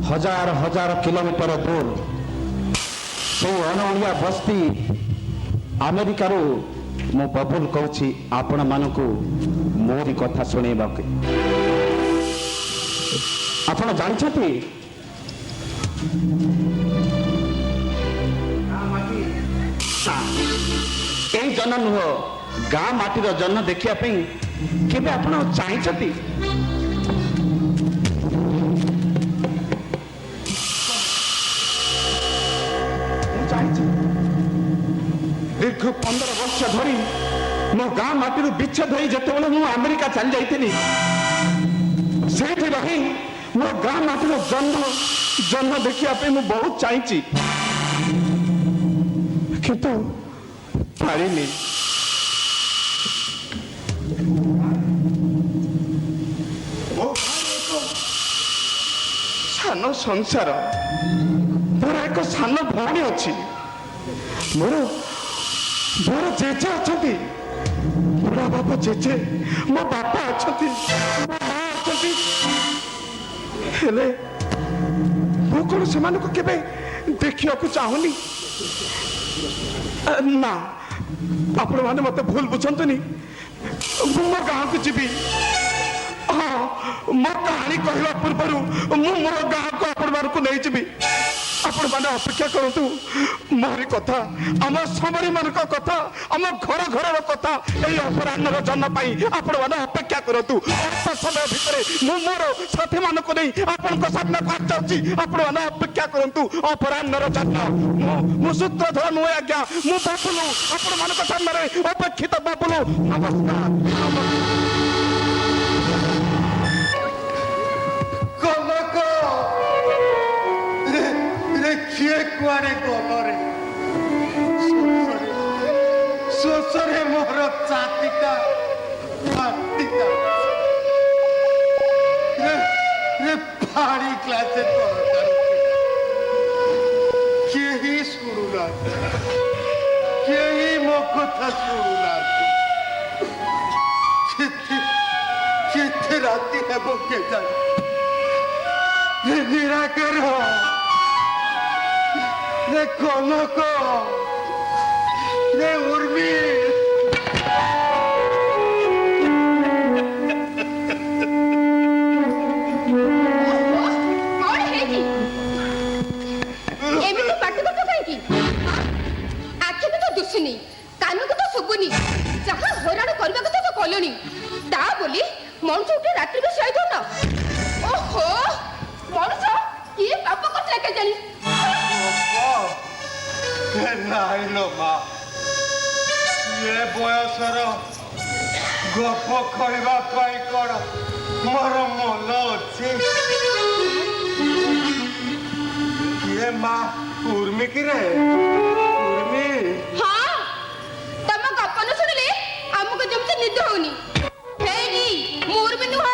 हजार हजार किलोमीटर दूर से अनओिया बस्ती अमेरिकार मु बबुल कहूँ आपण मानक मोरी कथा शुणेबा आपण जानते यही जन नुह गाँ माटीर जन देखापी केवे आपण चाहते दीर्घ 15 वर्ष धरी मो गाँ माटी विच्छेद हो जिते मु अमेरिका चली जाइली से रही मो गाँ माटी जन्म जन्म देखा मु बहुत चाहिए किंतु पारिनी सान संसार मोर एक सान भौणी अच्छी मोर मोर जेजे अच्छा बुढ़ा बापा जेजे मो बापा अच्छा मो माँ अच्छा हेले मु कौन से केवे देखा चाहूनी ना आपण मैंने मत भूल बुझंतुनी मो गाँव को जीवी हाँ मो कहानी कहला पूर्व मो गाँव को आपण मानक नहीं जीवी आपण मैंने अपेक्षा करतु मोरी कथा आम समरी मान कथा आम घर घर कथा यही अपराह्न जन आपण मैंने अपेक्षा करतु अल्प समय भितर मु मोर साथी मानक नहीं आपण सामना जाऊँगी आपण मैंने अपेक्षा करतु अपराह्न जन मु सूत्रधर नुहे आज्ञा मु बाबुलु आपण मान सामने अपेक्षित बाबुलु नमस्कार किए कुआरे गलरे शोषरे मोर चाटिका फाटिका रे फाड़ी क्लासे केही शुणुना केही मो कथा शुणुना केते राति हेबो के जाने रे निराकर रे कनक रे उर्मी दुसुनी कान को तो सुबुनी जहाँ हराण करने को तो कलोनी ता बोली मनुष्य उठे रात्रि को शहीद होना ओहो मनुष्य ये पाप करते के जानी नाइलो माँ ये बयसर गप कहवा पाई कौन मोर मन अच्छे किए माँ उर्मी कि रे उर्मी हाँ तम गप न सुनिले हमको जमते निद होनी हेनी उर्मी नुह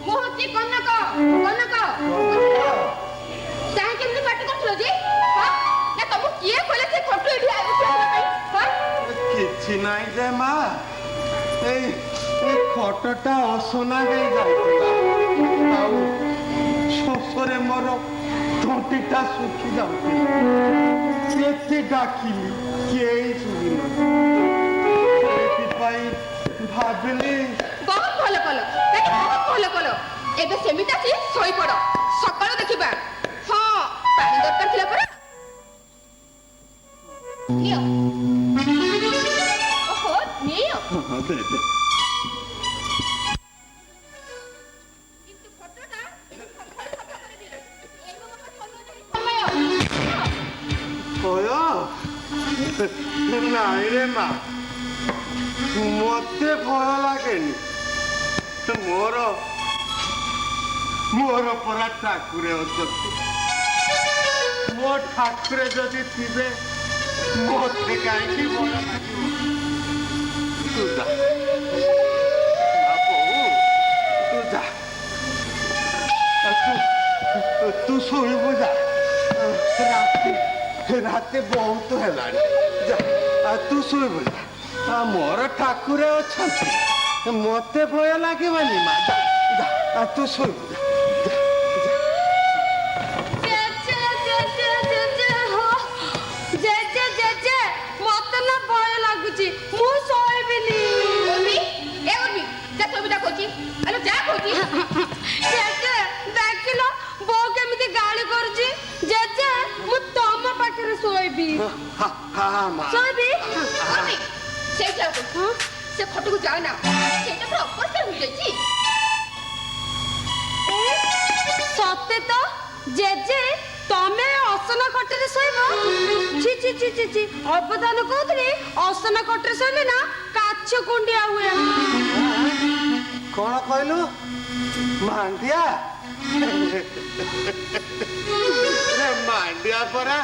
मोहती कनक कनक चाहे केमती पार्टी करथलो जी हां ना तुम किए कहले से खटु एठी उठा हां किछि नाही जे माँ ए खटटा असना हे जाइतला आउ शोषरे मोर तंटीटा सुखी जाउती केते डाकिली केई सुनिना एति पाई भाबिली बहुत भलो कलो ताकि बहुत भलो कलो एबे सेमिता से सोई पड़ो सकाळ देखिबा हां पानी दरकार थिला पर नियो ओहो नियो हां दे किंतु फटोटा ओयो नाई रे माँ मते भय लागेनी मोर मोर परा ठाकुरे अछंती मो ठाकुरे जदि थिबे मते काहे भय लागिबो तू जा तू जा तू सोइबो जा रात बहुत है तू शुभ मोर ठाकुर अच्छा मत भय लगे माँ तू शुभ ହଁ ମା ଶୋଇବି ସେଇଟା ସେ ଖଟକୁ ଯାଅ ନା, ସେଇଟା ପୁରା ଅପରିଷ୍କାର ହୋଇଯାଇଛି। ସତେ ତ ଜେଜେ ତମେ ଅସନା ଖଟରେ ଶୋଇବ? ଛି ଛି ଛି ଛି ଛି, ଅବଦାନ କହୁଥିଲି ଅସନା ଖଟରେ ଶୋଇଲେ ନା କାଛ କୁଣ୍ଡିଆ ହୁଏ। କଣ କହିଲୁ ମାଣ୍ଡିଆ? ମାଣ୍ଡିଆ ପରା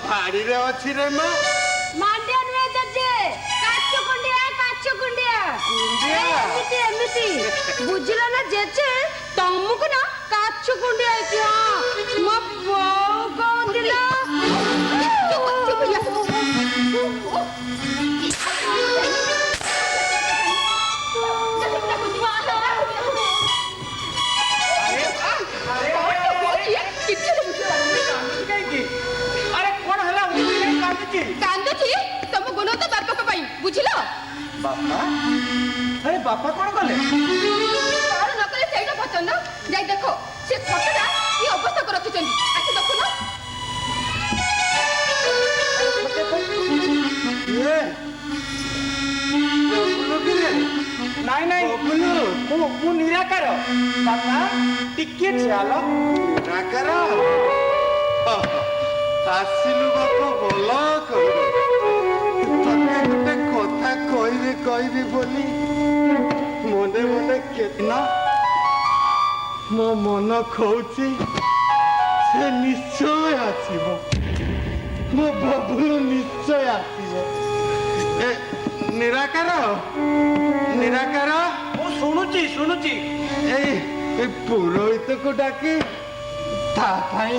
ଭାଡିରେ ଅଛି ରେ ମା। ମାଣ୍ଡିଆ ନୁହେଁ ଜେଜେ, କାଛ କୁଣ୍ଡିଆ, କାଛ କୁଣ୍ଡିଆ। ଏମିତି ଏମିତି ବୁଝିଲ ନା ଜେଜେ, ତମକୁ ନା କାଛ କୁଣ୍ଡିଆ ହେଇଛି। ହଁ ମୋ ବୋଉ କହୁଥିଲା। କାନ୍ଦୁଛି ତମ ଗୁଣତ ବାପାଙ୍କ ପାଇଁ, ବୁଝିଲ? ବାପା? ଆରେ ବାପା କଣ କଲେ? କଣ ନ କଲେ ସେଇଟା ପସନ୍ଦ। ଯାଇ ଦେଖ ସେ ଖଟଟା କି ଅବସ୍ଥାକୁ ରଖିଛନ୍ତି, ଆସି ଦେଖୁନ। ନାଇଁ ନାଇଁ, ମୁଁ ନିରାକାର। ବାପା ଟିକେ ଠିଆଲ। ନିରାକାର ଆସିଲୁ ବାପା, ଭଲ କହିଲୁ। ତତେ ଗୋଟେ କଥା କହିବି ବୋଲି ମନେ ମନେ କେଦିନ ମୋ ମନ କହୁଛି ସେ ନିଶ୍ଚୟ ଆସିବ, ମୋ ବବୁଲ ନିଶ୍ଚୟ ଆସିବ। ଏ ନିରାକାର ନିରାକାର, ମୁଁ ଶୁଣୁଛି। ଏଇ ପୁରୋହିତକୁ ଡାକି ତା ପାଇଁ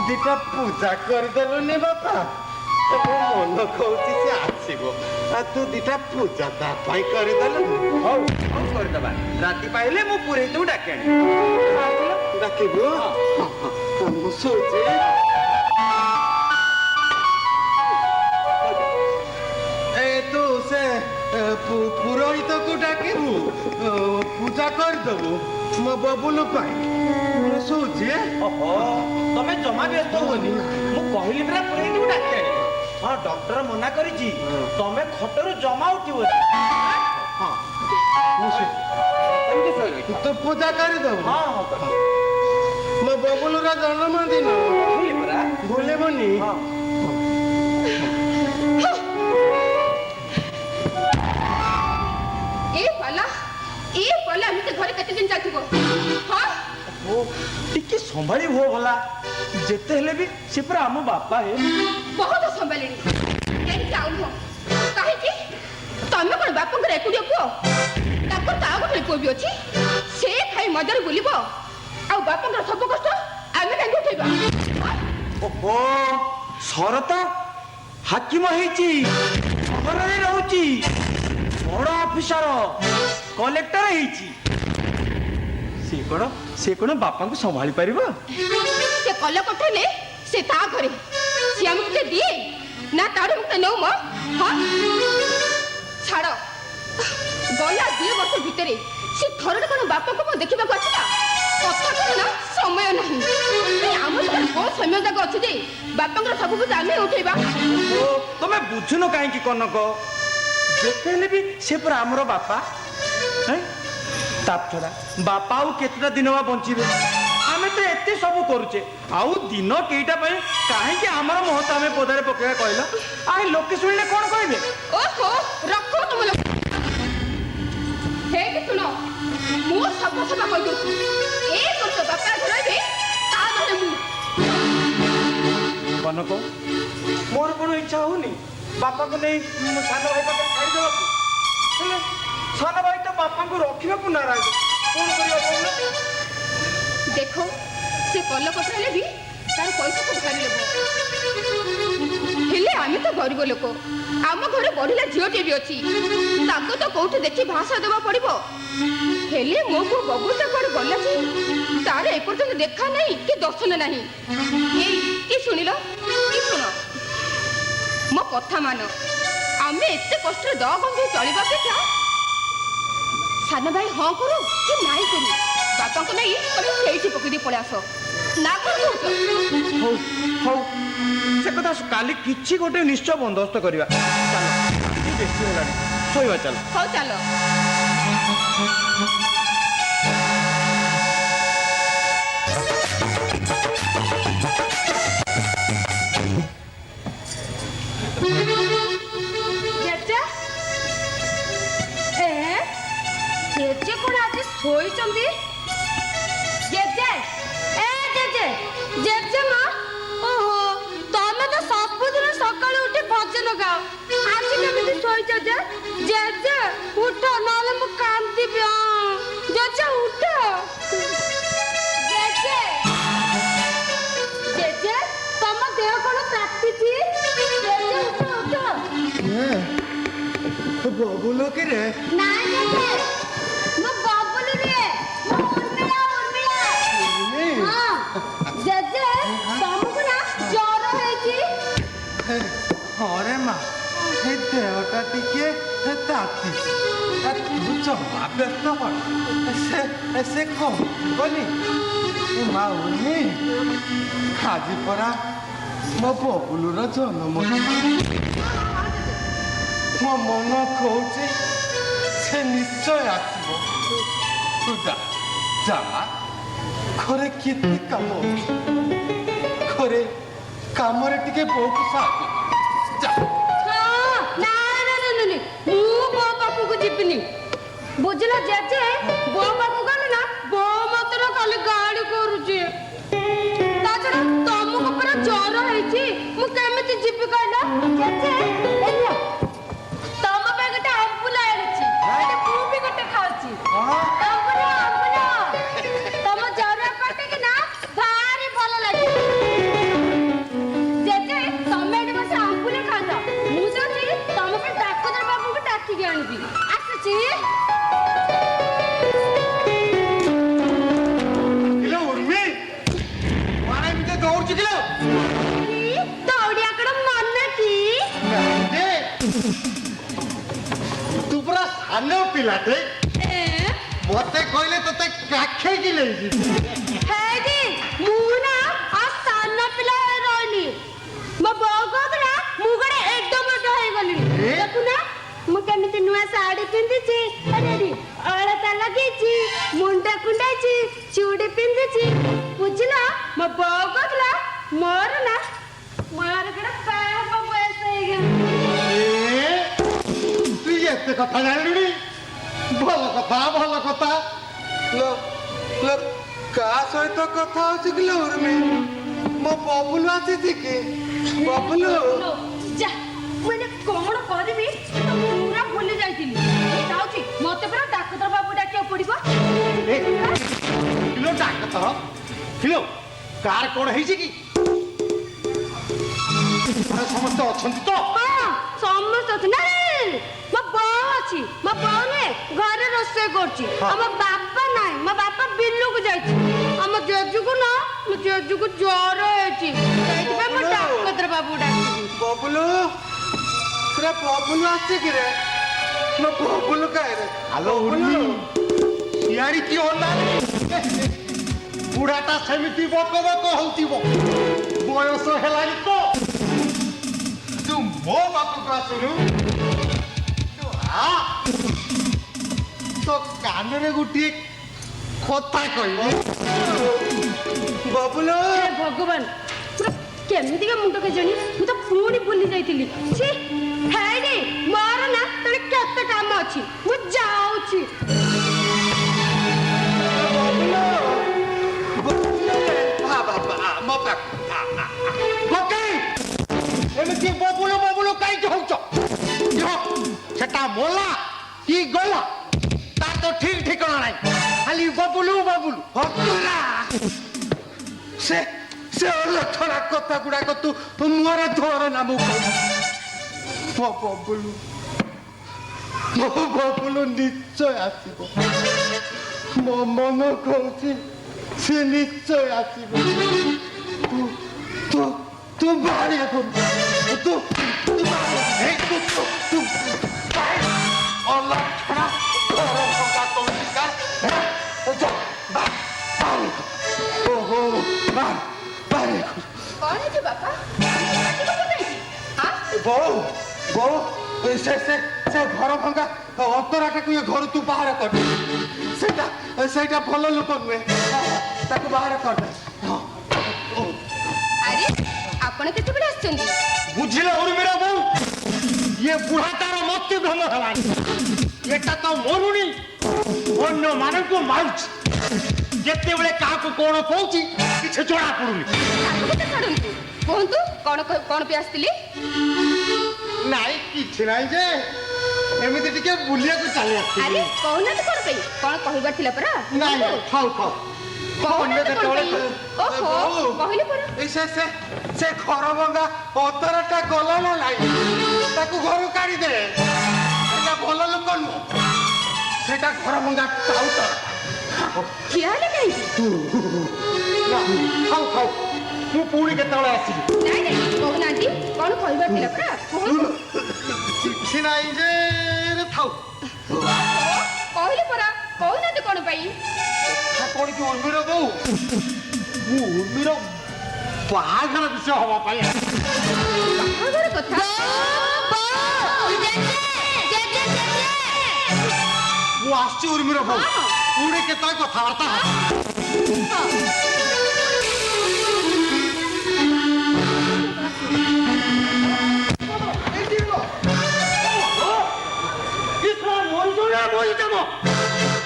ଦିଟା ପୂଜା କରିଦେଲୁନି ବାପା? ମୋ ମନ କହୁଛି ସେ ଆସିବ, ତୁ ଦିଟା ପୂଜା ତା ପାଇଁ କରିଦେଲୁନି? ହଉ କରିଦବା। ରାତି ପାଇଲେ ମୁଁ ପୁରୋହିତକୁ ଡାକି ଆଣିବି। ଡାକିବୁ? ମୁଁ ଶୋଉଛି। ତୁ ସେ ପୁରୋହିତକୁ ଡାକିବୁ, ପୂଜା କରିଦବୁ ମୋ ବବୁଲ ପାଇଁ। ମୁଁ ଶୋଉଛି। ଓହୋ, ତମେ ଜମା ବ୍ୟସ୍ତ ହୁଅନି। ମୁଁ କହିଲି ପରା ପୁରୋହିତକୁ ଡାକି ଆଣିବି। ହଁ, ଡକ୍ଟର ମନା କରିଛି, ତମେ ଖଟରୁ ଜମା ଉଠିବନି। ଏମିତି ଶୋଇବି। ତୁ ପୂଜା କରିଦବୁ? ହଁ। ମୋ ବବୁଲର ଜନ୍ମଦିନ କହିଲି ପରା। ଭୁଲିବନି। ଏ ପାଲା ଏମିତି ଘରେ କେତେ ଦିନ ଚାଲିଥିବ? ହଁ, ଟିକେ ସମ୍ଭାଳି ହୁଅ ଭଲା। ଯେତେ ହେଲେ ବି ସେ ପୁରା ଆମ ବାପା। ବହୁତ ସମ୍ଭାଳିଣି। ଏମିତି ଆଉ ନୁହଁ। କାହିଁକି? ତମେ କଣ ବାପାଙ୍କର ଏକୁଟିଆ ପୁଅ? ତାଙ୍କର ତ ଆଉ ଗୋଟେ ପୁଅ ବି ଅଛି। ସେ ଖାଇ ମଜାରେ ବୁଲିବ, ଆଉ ବାପାଙ୍କର ସବୁ କଷ୍ଟ ଆମେ କାହିଁକି ଉଠେଇବା? ଓହୋ, ଶରତ ହାକିମ ହେଇଛି, ସହରରେ ରହୁଛି, ବଡ ଅଫିସର, କଲେକ୍ଟର ହେଇଛି। ସେ କଣ ବାପାଙ୍କୁ ସମ୍ଭାଳି ପାରିବ? ସେ କଲ କଠେଇଲେ ସେ ତା ଘରେ, ସେ ଆମକୁ ଟିକେ ଦିଏ ନା ତାଠୁ ମୁକ୍ତ ନେଉ ମ? ହଁ, ଛାଡ। ଗଲା 2 ବର୍ଷ ଭିତରେ ସେ ଥରଟେ କଣ ବାପାଙ୍କୁ ମୁଁ ଦେଖିବାକୁ ଆସିଲା? କଥା କଣ ନା ସମୟ ନାହିଁ। ଆମର କଣ ସମୟ ଯାକ ଅଛି ଯେ ବାପାଙ୍କର ସବୁ କିଛି ଆମେ ଉଠେଇବା? ତମେ ବୁଝୁନ କାହିଁକି କନକ? ଯେତେ ହେଲେ ବି ସେ ପୁରା ଆମର ବାପା। ତା ଛଡା ବାପା ଆଉ କେତେଟା ଦିନ ବା ବଞ୍ଚିବେ? ଆମେ ତ ଏତେ ସବୁ କରୁଛେ, ଆଉ ଦିନ କେଇଟା ପାଇଁ କାହିଁକି ଆମର ମହତ ଆମେ ପଦାରେ ପକେଇବା କହିଲ? ଆଇ ଲୋକେ ଶୁଣିଲେ କଣ କହିବେ? ଓହୋ, ରଖ ତମ ଲୋକ। ହେଇକି ଶୁଣ, ମୁଁ ସଫା କହିଦଉଛି। ଏ ବର୍ଷ ବାପା ଘରେ ତାହେଲେ ମୁଁ କନକ, ମୋର କଣ ଇଚ୍ଛା ହଉନି ବାପାକୁ ନେଇ ସାନ ଭାଇ ପାଖରେ ଛାଡ଼ିଦେବାକୁ? ହେଲେ ସାନ ଭାଇ ତ ବାପାଙ୍କୁ ରଖିବାକୁ ନାରାଜ। କଣ କରିବା କହୁନ? ଦେଖ, ସେ କଲ କଠେଇଲେ ବି ତାର ପଇସାକୁ ଭାରି ନେବ। ହେଲେ ଆମେ ତ ଗରିବ ଲୋକ, ଆମ ଘରେ ବଢିଲା ଝିଅଟିଏ ବି ଅଛି। ତାକୁ ତ କୋଉଠି ଦେଖି ଭାଷା ଦେବା ପଡିବ। ହେଲେ ମୋ ପୁଅ ବବୁଲଟା କୁଆଡେ ଗଲା ଯେ ତାର ଏପର୍ଯ୍ୟନ୍ତ ଦେଖା ନାହିଁ କି ଦର୍ଶନ ନାହିଁ। ଏଇ କି ଶୁଣିଲ, କି ଶୁଣ, ମୋ କଥା ମାନ। ଆମେ ଏତେ କଷ୍ଟରେ ଦଗଞ୍ଜେଇ ଚଳିବା ଅପେକ୍ଷା ସାନ ଭାଇ ହଁ କରୁ କି ନାଇଁ କରୁ, ବାପା ବାପାଙ୍କୁ ନେଇ ତମେ ସେଇଠି ପକେଇ ଦେଇ ପଳେଇ ଆସ ନା କଣ କହୁଛ? ହଉ ହଉ ସେ କଥା କାଲି କିଛି ଗୋଟେ ନିଶ୍ଚୟ ବନ୍ଦୋବସ୍ତ କରିବା। ଚାଲ ବେଶୀ ହେଲାଣି ଶୋଇବା ଚାଲ। ହଉ ଚାଲ। ଜେଜେ କଣ ଆଜି ଶୋଇଛନ୍ତି? ଜେଜେ ଏ ଜେଜେ ଜେଜେମା ଓହୋ ତମେ ତ ସବୁଦିନ ସକାଳୁ ଉଠି ଭଜନ ଗାଅ ଆଜି କେମିତି ଶୋଇଛ ଯେ? ଜେଜେ ଉଠ ନହେଲେ ମୁଁ କାନ୍ଦିବି। ଜେଜେ ଉଠ। ଜେଜେ ଜେଜେ ତମ ଦେହ କଣ ତାତିଛି? ଜେଜେ ଉଠ ଉଠ। ବବୁଲ କିରେ ନାଇଁ ଜେଜେ ମୁଁ ବବୁଲି ରେ ମୁଁ ଉର୍ମିଳା ଉର୍ମିଳା। ହଁ ଜେଜେ ତମକୁ ନା ଜ୍ୱର ହେଇଛି। ହରେ ମା ଏ ଦେହଟା ଟିକେ ତାତିଛି। ତୁ ଜମା ବ୍ୟସ୍ତ ହନ ସେ କଣ ବୋଲି ମା ଉର୍ମି ଆଜି ପରା ମୋ ବବୁଲୁର ଜନ୍ମ। ମୋ ମନ କହୁଛି ସେ ନିଶ୍ଚୟ ଆସିବ। ତୁ ଯା ଘରେ କେତେ କାମ ଅଛି। ଘରେ କାମରେ ଟିକେ ବହୁତ ସାହାଯ୍ୟ ଯା। ନାଇଁ ମୁଁ ବୋଉ ପାଖକୁ ଯିବିନି ବୁଝିଲ ଜେଜେ। ବୋଉ ପାଖକୁ ଗଲେ ନା ବୋଉ ମତେ ନା ଖାଲି ଗାଳି କରୁଛି। ତା ଛଡା ତମକୁ ପୁରା ଜ୍ୱର ହେଇଛି ମୁଁ କେମିତି ଯିବି କହିଲ? ଜେଜେ ତମ ପାଇଁ ଗୋଟେ ଆମ୍ବୁଲ ଆଣିଛି ମୁଁ ବି ଗୋଟେ ଖାଉଛି। ଆମ୍ବୁଲ ଆମ୍ବୁଲ ତମ ଜ୍ୱର କାଟିକି ନା ଭାରି ଭଲ ଲାଗେ। ଜେଜେ ତମେ ଏଠି ବସି ଆମ୍ବୁଲ ଖାଉଛ ମୁଁ ଯାଉଛି ତମ ପାଇଁ ଡାକ୍ତର ବାବୁଙ୍କୁ ଡାକିକି ଆଣିବି। ଆସୁଛି। ଉର୍ମି ଏମିତି ଦୌଡୁଛି କିଲୋ? ଦୌଡ଼ିଆ କଣ ମନେ କି? ତୁ ପୁରା ସାନ ପିଲାଟେ ମତେ କହିଲେ ତତେ କାଖେଇକି ନେଇଯିବି। ହେଇଟି ମୁଁ ନା ଆଉ ସାନ ପିଲା ହେଇ ରହିନି। ମୋ ବୋଉ କହୁଥିଲା ମୁଁ ଗୋଟେ ଏଡ ବଡ ହେଇଗଲିଣି। ଦେଖୁନା ମୁଁ କେମିତି ନୂଆ ଶାଢୀ ପିନ୍ଧିଛି ଅଳତା ଲଗେଇଛି ମୁଣ୍ଡ କୁଣ୍ଡାଇଛି ଚୁଡ଼ି ପିନ୍ଧିଛି ବୁଝିଲ। ମୋ ବୋଉ କହୁଥିଲା ମୋର ନା ମୋର ଗୋଟେ ପାପ ବୟସ ହେଇଗଲା। ତୁ ଏତେ କଥା ଜାଣିଲୁଣି? ଭଲ କଥା। କାହା ସହିତ କଥା ହଉଛି କିଲୋ ଉର୍ମି? ମୋ ବବୁଲୁ ଆସିଛି କି? ବବୁଲୁ ଯା ମୁଁ ଏଇନେ କଣ କରିବି ପୁରା ଭୁଲି ଯାଇଥିଲି। ଯାଉଛି ମତେ ପୁରା ଡାକ୍ତର ବାବୁ ଡାକିବାକୁ ପଡିବ। କିଲୋ ଡାକ୍ତର କିଲୋ କାହାର କଣ ହେଇଛି କି? ସମସ୍ତେ ଅଛନ୍ତି ତ? ହଁ ସମସ୍ତେ ଅଛନ୍ତି। ନାଇଁ ମୋ ବୋଉ ଅଛି। ମୋ ବୋଉ ନୁହେଁ ଘରେ ରୋଷେଇ କରୁଛି। ଆମ ବାପା ନାହିଁ ମୋ ବାପା ବିଲକୁ ଯାଇଛି। ଆମ ଜେଜୁକୁ ନା ମୋ ଜେଜୁକୁ ଜ୍ୱର ହେଇଛି ସେଇଥିପାଇଁ ମୁଁ ଡାକ୍ତର ବାବୁ ଡାକିବି। ବବୁଲୁ ଆସିଛି କିରେ? ମୋ ବବୁଲୁ କାହିଁରେ? ହ୍ୟାଲୋ ଉର୍ମି ସିଆଡି କି ଅନା ବୁଢାଟା ସେମିତି ବକ ହଉଥିବ। ବୟସ ହେଲାଣି ତ। ତୁ ମୋ ପାଖକୁ ଆସୁନୁ। ତୋ କାନରେ ଗୋଟିଏ କଥା କହିବି। ବବୁଲୁ ଭଗବାନ ପୁରା କେମିତିକା ମୁଣ୍ଡ କେଜାଣି ମୁଁ ତ ପୁଣି ଭୁଲି ଯାଇଥିଲି। ଛି ହେଇନି ମୋର ନା ତଳେ କେତେ କାମ ଅଛି ମୁଁ ଯାଉଛି। ଏମିତି ବବୁଲୁ କାହିଁକି ହଉଛ? ସେଟା ମଲା କି ଗଲା ତାର ତ ଠିକ ଠିକଣା ନାହିଁ। ଖାଲି ବବୁଲୁ ସେ ଅଲକ୍ଷଣା କଥା ଗୁଡାକ ତୁ ମୁହଁରେ ଧରେ ନା। ମୁଁ ମୋ ବବୁଲୁ ନିଶ୍ଚୟ ଆସିବ। ମୋ ମନ କହୁଛି ସେ ନିଶ୍ଚୟ ଆସିବ। ତୁ ବାହାରିଆ ତୁ ଅଲକ୍ଷଣା ବାହାରେ କଣ ହେଇଛି ବାପା? ପାଟି କଣ ହେଇଛି? ହାଁ? ବୋଉ ବୋଉ ସେ ସେ ସେ ଘର ଭଙ୍ଗା ଅନ୍ତରାଟାକୁ ଏ ଘରୁ ତୁ ବାହାର କରିଦେ। ସେଇଟା ସେଇଟା ଭଲ ଲୋକ ନୁହେଁ, ତାକୁ ବାହାର କରିଦେ। ଆରେ ଆପଣ କେତେବେଳେ ଆସିଛନ୍ତି? ବୁଝିଲ ଉର୍ମିଳା ବୋଉ, ଇଏ ବୁଢା ତାର ମୃତ୍ୟୁ ଭ୍ରମ ହେଲାଣି। ଏଟା ତ ମରୁଣି ଅନ୍ୟ ମାନଙ୍କୁ ମାରୁଛି। ଯେତେବେଳେ କାହାକୁ କଣ କହୁଛି କିଛି ଜଣା ପଡୁନି। ତାକୁ କେତେ ଛାଡ଼ନ୍ତୁ, କୁହନ୍ତୁ କଣ କଣ ପାଇଁ ଆସିଥିଲେ? ନାଇଁ କିଛି ନାହିଁ ଯେ ଏମିତି ଟିକେ ବୁଲିବାକୁ ଚାଲି ଆରେ ଆସିଥିଲି। କହୁନାହାନ୍ତି କଣ ପାଇଁ? କଣ କହିବାର ଥିଲା ପରା? ନାଇଁ ନାଇଁ ଥାଉ ଥାଉ। କହୁନାହାନ୍ତି କଣ ପାଇଁ? ଓହୋ, କହିଲେ ପରା। ଏଇ ସେ ଘର ଭଙ୍ଗା ଅତରଟା ଗଲା ନା ନାଇଁ, ତାକୁ ଘରୁ କାଢିଦେ। ସେଇଟା ଭଲ ଲୋକ ନୁହଁ, ସେଇଟା ଘର ଭଙ୍ଗା ଟାଉଟ। ଠିଆ ହେଲେ କାହିଁକି? ଥାଉ ଥାଉ, ମୁଁ ପୁଣି କେତେବେଳେ ଆସିବି। ନାଇଁ ନାଇଁ କହୁନାହାନ୍ତି କଣ କହିବାର ଥିଲା ପରା? କୁହନ୍ତୁ। କିଛି ନାହିଁ ଯେ ଥାଉ। କହିଲେ ପରା, କହୁନାହାନ୍ତି କଣ ପାଇଁ? କଣ କି ଉର୍ମିର ବୋଉ, ମୁଁ ଉର୍ମିର ବାହାଘର ବିଷୟ ହବା ପାଇଁ ବାହାଘର କଥା? ମୁଁ ଆସିଛି ଉର୍ମିର ବୋଉ, ପୁଣି କେତେବେଳେ କଥାବାର୍ତ୍ତା ହବା।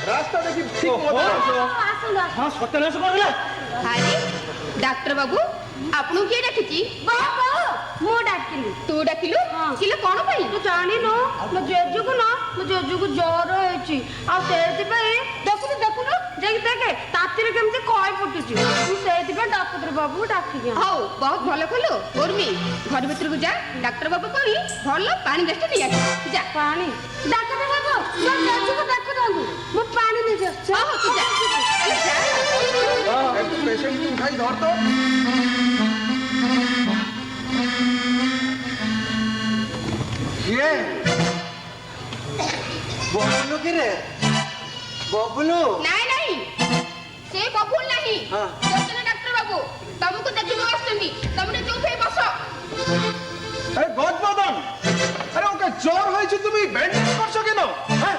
ରାସ୍ତା ଦେଖି ଠିକ ହଁ ସତ୍ୟନାଶ କରିଦେଲା। ଆରେ ଡାକ୍ତର ବାବୁ, ଆପଣଙ୍କୁ କିଏ ଡାକିଛି? ମୁଁ ଡାକିଲି। ତୁ ଡାକିଲୁ? ହଁ। କିଲୋ କଣ ପାଇଁ? ତୁ ଜାଣିନୁ ମୋ ଜେଜୁକୁ ଜ୍ୱର ହେଇଛି, ଆଉ ସେଇଥିପାଇଁ ଦେଖୁନୁ ଯାଇକି ଦେଖେ ତାତିରେ କେମିତି କଇ ଫୁଟୁଛି। ମୁଁ ସେଇଥିପାଇଁ ଡାକ୍ତର ବାବୁ ଡାକିଲି। ହଉ, ବହୁତ ଭଲ କଲୁ। ଉର୍ମି, ଘର ଭିତରକୁ ଯା, ଡାକ୍ତର ବାବୁ କହି ଭଲ ପାଣି ଦେଷ୍ଟ ନେଇ ଆସ। ଯା। ପାଣି? ଡାକ୍ତର ବାବୁ ମୋ ଜେଜୁକୁ ଦେଖୁଥାନ୍ତୁ, ମୁଁ ପାଣି ନେଇକି ଆସୁଛି। ହଁ, ତୁ ଯା। ଆରେ ଯା। ପେସେଣ୍ଟ ଉଠାଇ ଧର ତ। କିଏ ବବୁଲୁ କିରେ? ବବୁଲୁ ନାଇଁ ନାଇଁ, ସେ ବବୁଲ ନାହିଁ। ହଁ। ଦର୍ଶନ ଡାକ୍ତର ବାବୁ ତମକୁ ଦେଖିବାକୁ আসছেন। তোমরা চুপ হয়ে বসো। আরে গজবদন, আরে ওকে জ্বর হয়েছে, তুমি ব্যান্ডেজ করছো কেন? হ্যাঁ,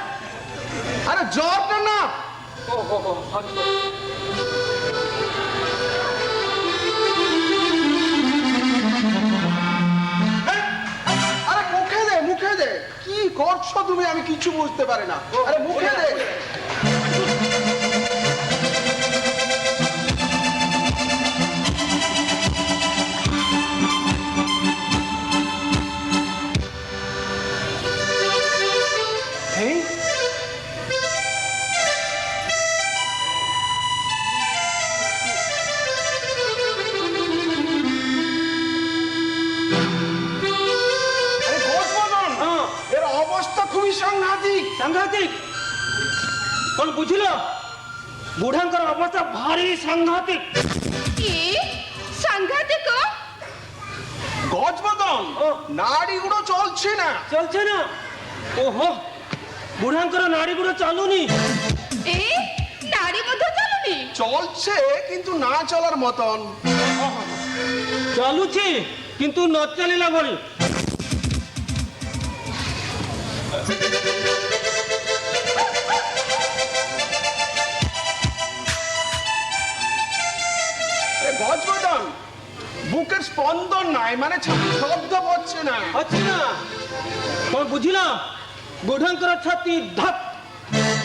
আরে জ্বরটা না। আরে মুখে দে কি করছো তুমি, আমি কিছু বুঝতে পারি না। আরে মুখে দে। সাংঘাতিক কোন বুঝিল? বুড়াঙ্কর অবস্থা ভারী সাংঘাতিক। কি সাংঘাতিক? গজবদন, নাড়ি গুলো চলছে না। চলছে না? ওহো, বুড়াঙ্কর নাড়ি গুলো চালুনি। এ নাড়ি মধ্যে চলুনি? চলছে কিন্তু না চলার মতন। চালুছি কিন্তু ন চালিলা ভরি। গজবদন, বুকের স্পন্দন নাই, মানে শব্দ হচ্ছে না। ଅଛି ନା? କଣ ବୁଝିଲ? ବୁଢାଙ୍କର ଛାତି ଧପ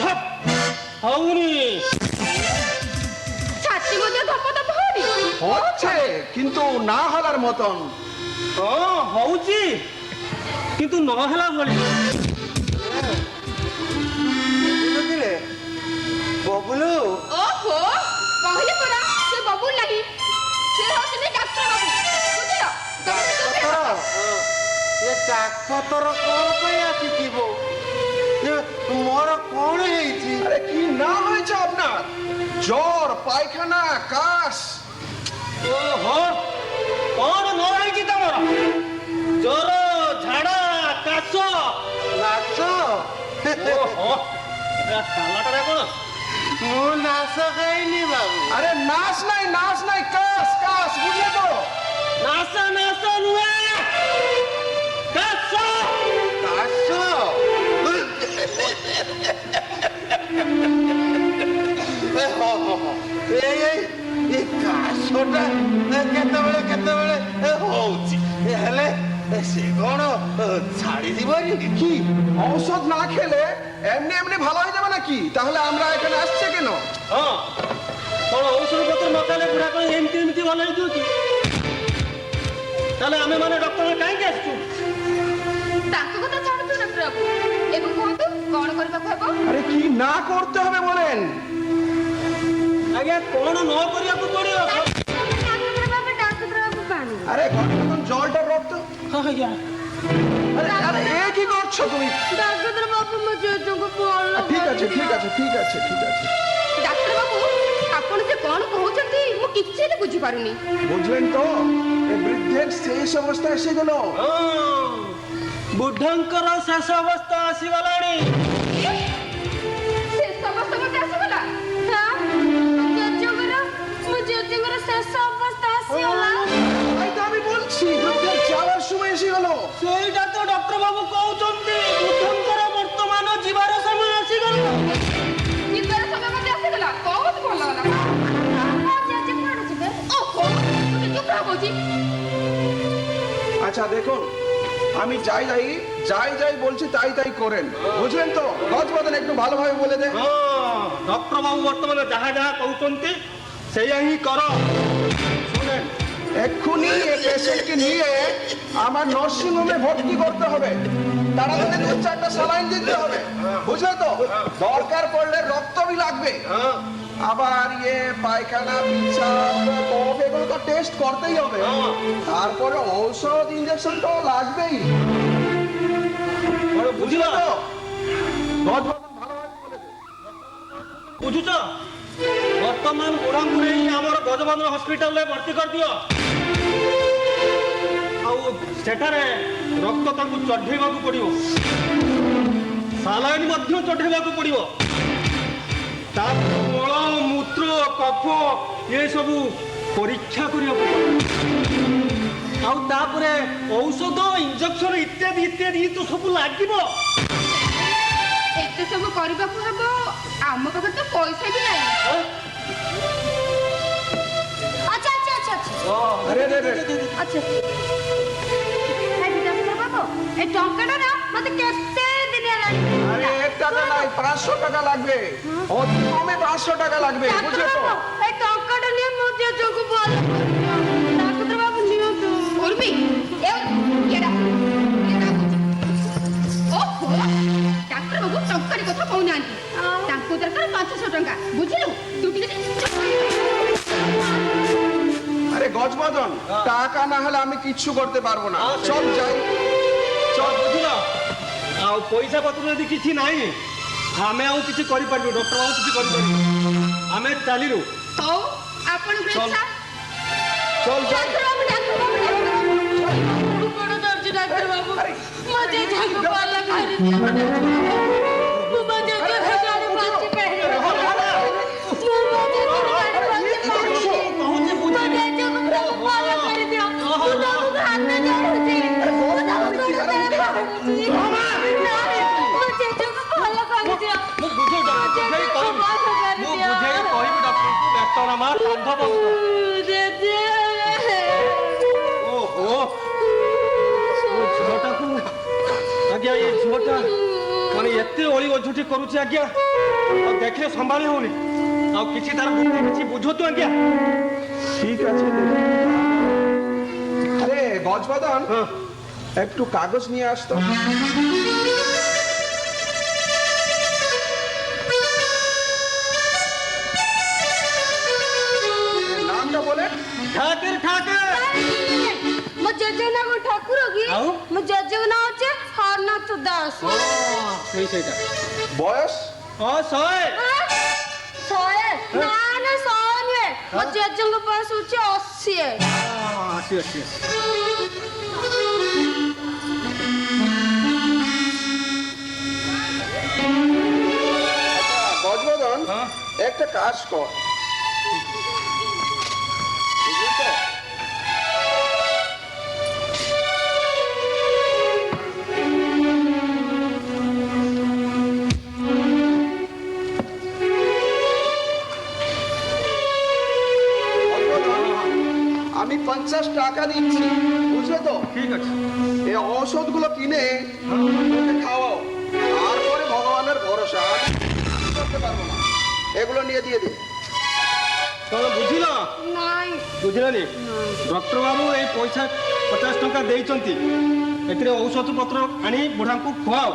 ଧପ ହଉନି। ছাতি মধ্যে ধপ ধপ হয়নি? হচ্ছে কিন্তু না হলার মতন। ହଁ ହଉଛି କିନ୍ତୁ ନ ହେଲା ଭଳି। କିରେ ବବୁଲୁ? ওহো, কহিলে পরা সে ববুল নাহি, সে হচ্ছে ডাক্তার বাবু। বুঝিল? তোমরা চুপ হয়ে বসো। ଏ ডাক্তর କଣ ପାଇଁ ଆସିଥିବ? ମୋର କଣ ହେଇଛି? আরে কি না হয়েছে আপনার? জ্বর, পায়খানা, কাশ। ଓହୋ, କଣ ନ ହେଇଛି ତମର? ଜ୍ୱର, ଝାଡା, କାଶ। ନାଚ? ଓହୋ, ସାଲାଟା କଣ? ମୁଁ ନାଶ ଖାଇନି ବାବୁ। আরে নাশ নাই, কাশ। এই କାଶଟା କେତେବେଳେ କେତେବେଳେ ହଉଛି ହେଲେ সে কোন ছাড়ি দিবনি কি ঔষধ না খেলে এমনি এমনি ভালো হয়ে যাবে নাকি? তাহলে আমরা এখানে আসছে কেন? ହଁ କଣ ଔଷଧ ପତ୍ର ନ ଖାଇଲେ ବୁଢା କଣ ଏମିତି ଏମିତି ଭଲ ହେଇଯାଉଛି? ତାହେଲେ ଆମେ ମାନେ ଡକ୍ଟର କାହିଁକି ଆସିଛୁ? ତାଙ୍କ କଥା ଛାଡ଼ନ୍ତୁ ଡକ୍ଟର ବାବୁ, ଏବେ କୁହନ୍ତୁ କଣ କରିବାକୁ ହେବ? আরে কি না করতে হবে বলেন? ଆଜ୍ଞା କଣ ନ କରିବାକୁ ପଡିବ? ডাক্তার বাবু পানি আরে ঘরে মতন জলটা রক্ত। ହଁ ଆଜ୍ଞା আরে আরে এ কি করছো তুমি? ডাক্তার বাবু মো জেজেଙ୍କୁ ଭଲ ঠিক আছে ঠিক আছে ঠিক আছে ঠিক আছে। ଡାକ୍ତର ବାବୁ ଆପଣ ଯେ କଣ କହୁଛନ୍ତି ମୁଁ କିଛି ହେଲେ ବୁଝିପାରୁନି। বুঝলেন তো? এ বৃদ্ধের শেষ অবস্থা এসে গেল। ବୁଢଙ୍କର ଶେଷ ଅବସ୍ଥା ଆସିଗଲାଣି। ଶେଷ ଅବସ୍ଥା ମୋତେ ଆସିଗଲା। জেজেଙ୍କର শেষ অবস্থা আসিগলা তাই তো আমি বলছি বৃদ্ধের যাওয়ার সময় এসে গেল। ସେଇଟା ତ ଡକ୍ଟର ବାବୁ କହୁଛନ୍ତି ବୁଢଙ୍କର ବର୍ତ୍ତମାନ ଯିବାର ସମୟ ଆସିଗଲା। ଯିବାର ସମୟ ମୋତେ ଆସିଗଲା। ବହୁତ ଭଲ ହେଲା। জেজে କୁଆଡେ ଯିବେ? ଓହୋ ମୁଁ ଚୁପ ରହ କହୁଛି। আচ্ছা দেখুন আমি যাই যাই বলছি তাই তাই করেন, বুঝলেন তো? গজবদন একটু ভালোভাবে বলে দে। ହଁ ଡକ୍ଟର ବାବୁ ବର୍ତ୍ତମାନ ଯାହା ଯାହା କହୁଛନ୍ତି ସେଇଆ ହିଁ କର। শুনেন এক্ষুনি এই পেশেন্টকে নিয়ে আমার নার্সিং হোমে ভর্তি করতে হবে। তাড়াতাড়ি 2-4টা স্যালাইন দিতে হবে, বুঝলে তো? দরকার পড়লে রক্তবি লাগবে। আবার পায়খানা পিসাব কফ এগুলো তো টেস্ট করতেই হবে। তারপরে ঔষধ ইঞ্জেকশন তো লাগবেই, বুঝলে তো? গজবদন ভালোভাবে বলে দে। ବୁଝୁଛ ବର୍ତ୍ତମାନ ବୁଢାଙ୍କୁ ନେଇ ଆମର ଗଜବନ୍ଧନ ହସ୍ପିଟାଲରେ ଭର୍ତ୍ତି କରିଦିଅ। ଆଉ ସେଠାରେ ରକ୍ତ ତାଙ୍କୁ ଚଢେଇବାକୁ ପଡିବ, ସାଲାଇନ୍ ମଧ୍ୟ ଚଢେଇବାକୁ ପଡିବ। ତା ମଳ ମୂତ୍ର କଫ ଏସବୁ ପରୀକ୍ଷା କରିବାକୁ ପଡିବ। ଆଉ ତାପରେ ଔଷଧ ଇଞ୍ଜେକ୍ସନ ଇତ୍ୟାଦି ଇତ୍ୟାଦି ତ ସବୁ ଲାଗିବ। ଏତେ ସବୁ କରିବାକୁ ହେବ, ଆମ ପାଖରେ ତ ପଇସା ବି ନାହିଁ। আচ্ছা আচ্ছা আচ্ছা আচ্ছা আরে রে রে আচ্ছা ডাক্তার বাবু এই টঙ্কাটা না মতে কেতে দিন হেলানি। আরে 1 টাকা নাই 500 টাকা লাগবে। অতি কমে 500 টাকা লাগবে, বুঝলে তো? এই টঙ্কাটা নিয়ে মো জেজেଙ୍କୁ ଭଲ ডাক্তার বাবু নিয়ন্তু। উর্মি কেডা ଓହୋ ଡାକ୍ତର ବାବୁ ଟଙ୍କାଟି କଥା କହୁନାହାନ୍ତି। ତାଙ୍କୁ ଦରକାର 500 ଟଙ୍କା, ବୁଝିଲୁ? ତୁ ଟିକେ আরে গজবদন টাকা না হলে আমি কিচ্ছু করতে পারবো না। চল যাই। চল ବୁଝିଲ ଆଉ ପଇସା ପତ୍ର ଯଦି କିଛି ନାହିଁ ଆମେ ଆଉ କିଛି କରିପାରିବୁ, ଡକ୍ଟର ଆଉ କିଛି କରିପାରିବୁ। ଆମେ ଚାଲିଲୁ। ହଉ ଆପଣଙ୍କ ଇଚ୍ଛା। চল যাই। ডাক্তার বাবু ডাক্তার বাবু বড় দর্জি ডাক্তার বাবু মো জেজেଙ୍କୁ ଭଲ କରିଦିଅ। মো জেজেଙ୍କୁ গাড়ি বাঁচি ପାଇଲେ। মো জেଜেଙ୍କୁ ଗାଡି ବାଞ୍ଚି ପାଇଲେ। କହୁଛି ମো ଜେଜେଙ୍କୁ ଭଲ କରିଦିଅ। ମୁଁ ତାଙ୍କୁ ହାତ ଧରୁଛି। ମୁଁ ତାଙ୍କୁ ଗୋଡ଼ ଧରି ଧରୁଛି। ମୋ ଜେଜେଙ୍କୁ ଭଲ କରିଦିଅ। ମୁଁ ବୁଝେଇ କହିବି ଡକ୍ଟରଙ୍କୁ ଡାକ୍ତର ମା କାନ୍ଧ ବନ୍ଦ। ଜେଜେ ଓହୋ ଝିଅଟାକୁ ଆଜ୍ଞା ଏ ଝିଅଟା ମାନେ ଏତେ ଅଳି ଅଝୁଟି କରୁଛି ଆଜ୍ଞା, ଆଉ ଦେଖିଲେ ସମ୍ଭାଳି ହଉନି। ଆଉ କିଛି ତାର ବୁଦ୍ଧି କିଛି ବୁଝନ୍ତୁ ଆଜ୍ଞା। ঠিক আছে। আরে গজবদন একটু কাগজ নিয়ে আসতো। নামটা বলে। ଠାକୁର ଠାକୁର ମୋ ଜେଜେ ନା କଣ ଠାକୁର କି? ଆଉ? ମୋ ଜେଜେଙ୍କ ନାଁ ହଉଛି ହରନାଥ ଦାସ। ସେଇଟା বয়স? ହଁ 100। 100? ନା ନା 100 ନୁହେଁ। ମୋ ଜେଜେଙ୍କ ବୟସ ହଉଛି 80। ଆସି ଆସି গজবদন একটা কাজ কর। বুঝলি তো? আমি 50 টাকা দিচ্ছি, বুঝলে তো? ঠিক আছে। এই ঔষধগুলো কিনে ওকে খাওয়াও, তারপরে ভগবানের ভরসা, আমি কিছু করতে পারবো না। এগুলো নিয়ে দিয়ে দে। ତମେ ବୁଝିଲ ନାଇଁ ବୁଝିଲନି ଡକ୍ଟର ବାବୁ ଏଇ ପଇସା 50 ଟଙ୍କା ଦେଇଛନ୍ତି, ଏଥିରେ ଔଷଧ ପତ୍ର ଆଣି ବୁଢ଼ାଙ୍କୁ ଖୁଆଅ,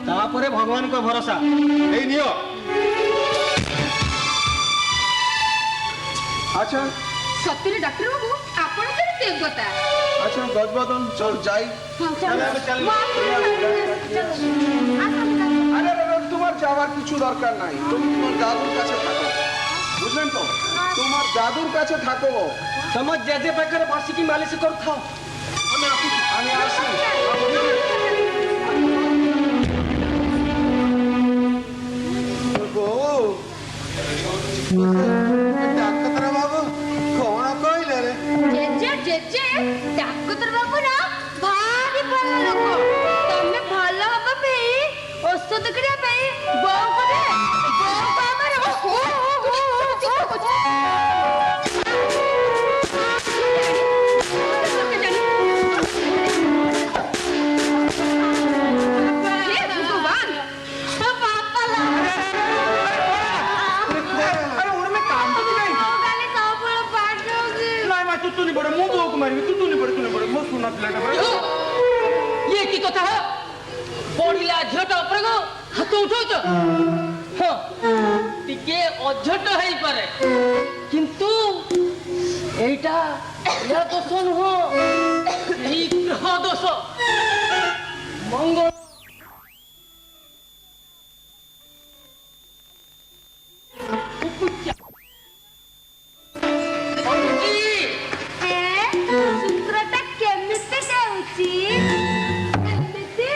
ତାପରେ ଭଗବାନଙ୍କ ଭରସା। ଏଇ ନିଅ। আচ্ছা ସତରେ ଡକ୍ଟର ବାବୁ ଆପଣଙ୍କର ଦେବତା। আচ্ছা গজবদন, চল যাই। ହଁ ଚାଲ, ଚାଲ ଆମେ ଚାଲିଲୁ। আরে তোমার যাওয়ার কিছু দরকার নাই, তুমি তোমার দাদুর কাছে থাকো, বুঝলেন তো? তোমার দাদুর কাছে থাকো। ତମ ଜେଜେ ପାଖରେ ବସିକି ମାଲିସ କରୁଥାଅ। আমি আসি। ডাক্তার বাবু কোন কইলে রে? ଜେଜେ ଜେଜେ ଡାକ୍ତର ବାବୁ ନା ଭାରି ଭଲ ଲୋକ। ତମେ ଭଲ ହବା ପାଇଁ ଔଷଧ କିଣିବା ପାଇଁ ବୋଉକୁ ଦେ, ବୋଉକୁ ଆମର ହେ ଭଗବାନ, ଆରେ ଉର୍ମି କାନ୍ଦୁଛୁ କାଇଁ? କାଲି ସବୁବେଳେ ପାଠ ହଉଛି। ନାଇଁ ମା, ତୁ ତୁନି ପଡେ, ମୁଁ ବୋଉକୁ ମାରିବି। ତୁ ତୁନି ପଡେ, ମୋ ସୁନା ପିଲାଟା ପରା। ये की कथा है पढ़िला झियोटा उपरे को हाथ उठाउछ हाँ टिके अझट है पारे किंतु एटा या दोष नुह यही ग्रह दोष मंगल ସୂତ୍ରଟା କେମିତି ଯାଉଛି? କେମିତି?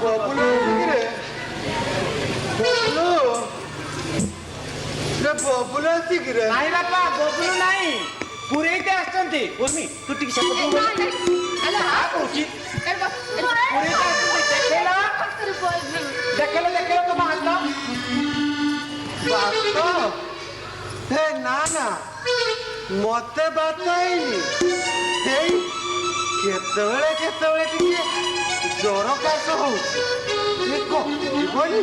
ববুলু রে ববুলু রে ববুলু আসিকি রে? ନାଇଁ ବାପା, ବବୁଲୁ ନାଇଁ, ପୁରେଇତେ ଆସିଛନ୍ତି। ଉର୍ମି ତୁ ଟିକେ ସେ କହୁଛି ପୁରେଇତେ ଆସିଛନ୍ତି। ଦେଖେଇଲ ତମ ହାତ। ବାତ ହେ ନା ନା ମତେ ବାତ ହେଇନି, ହେଇ କେତେବେଳେ କେତେବେଳେ ଟିକେ ଜ୍ୱର କାଶ ହଉଛି, କହିଲି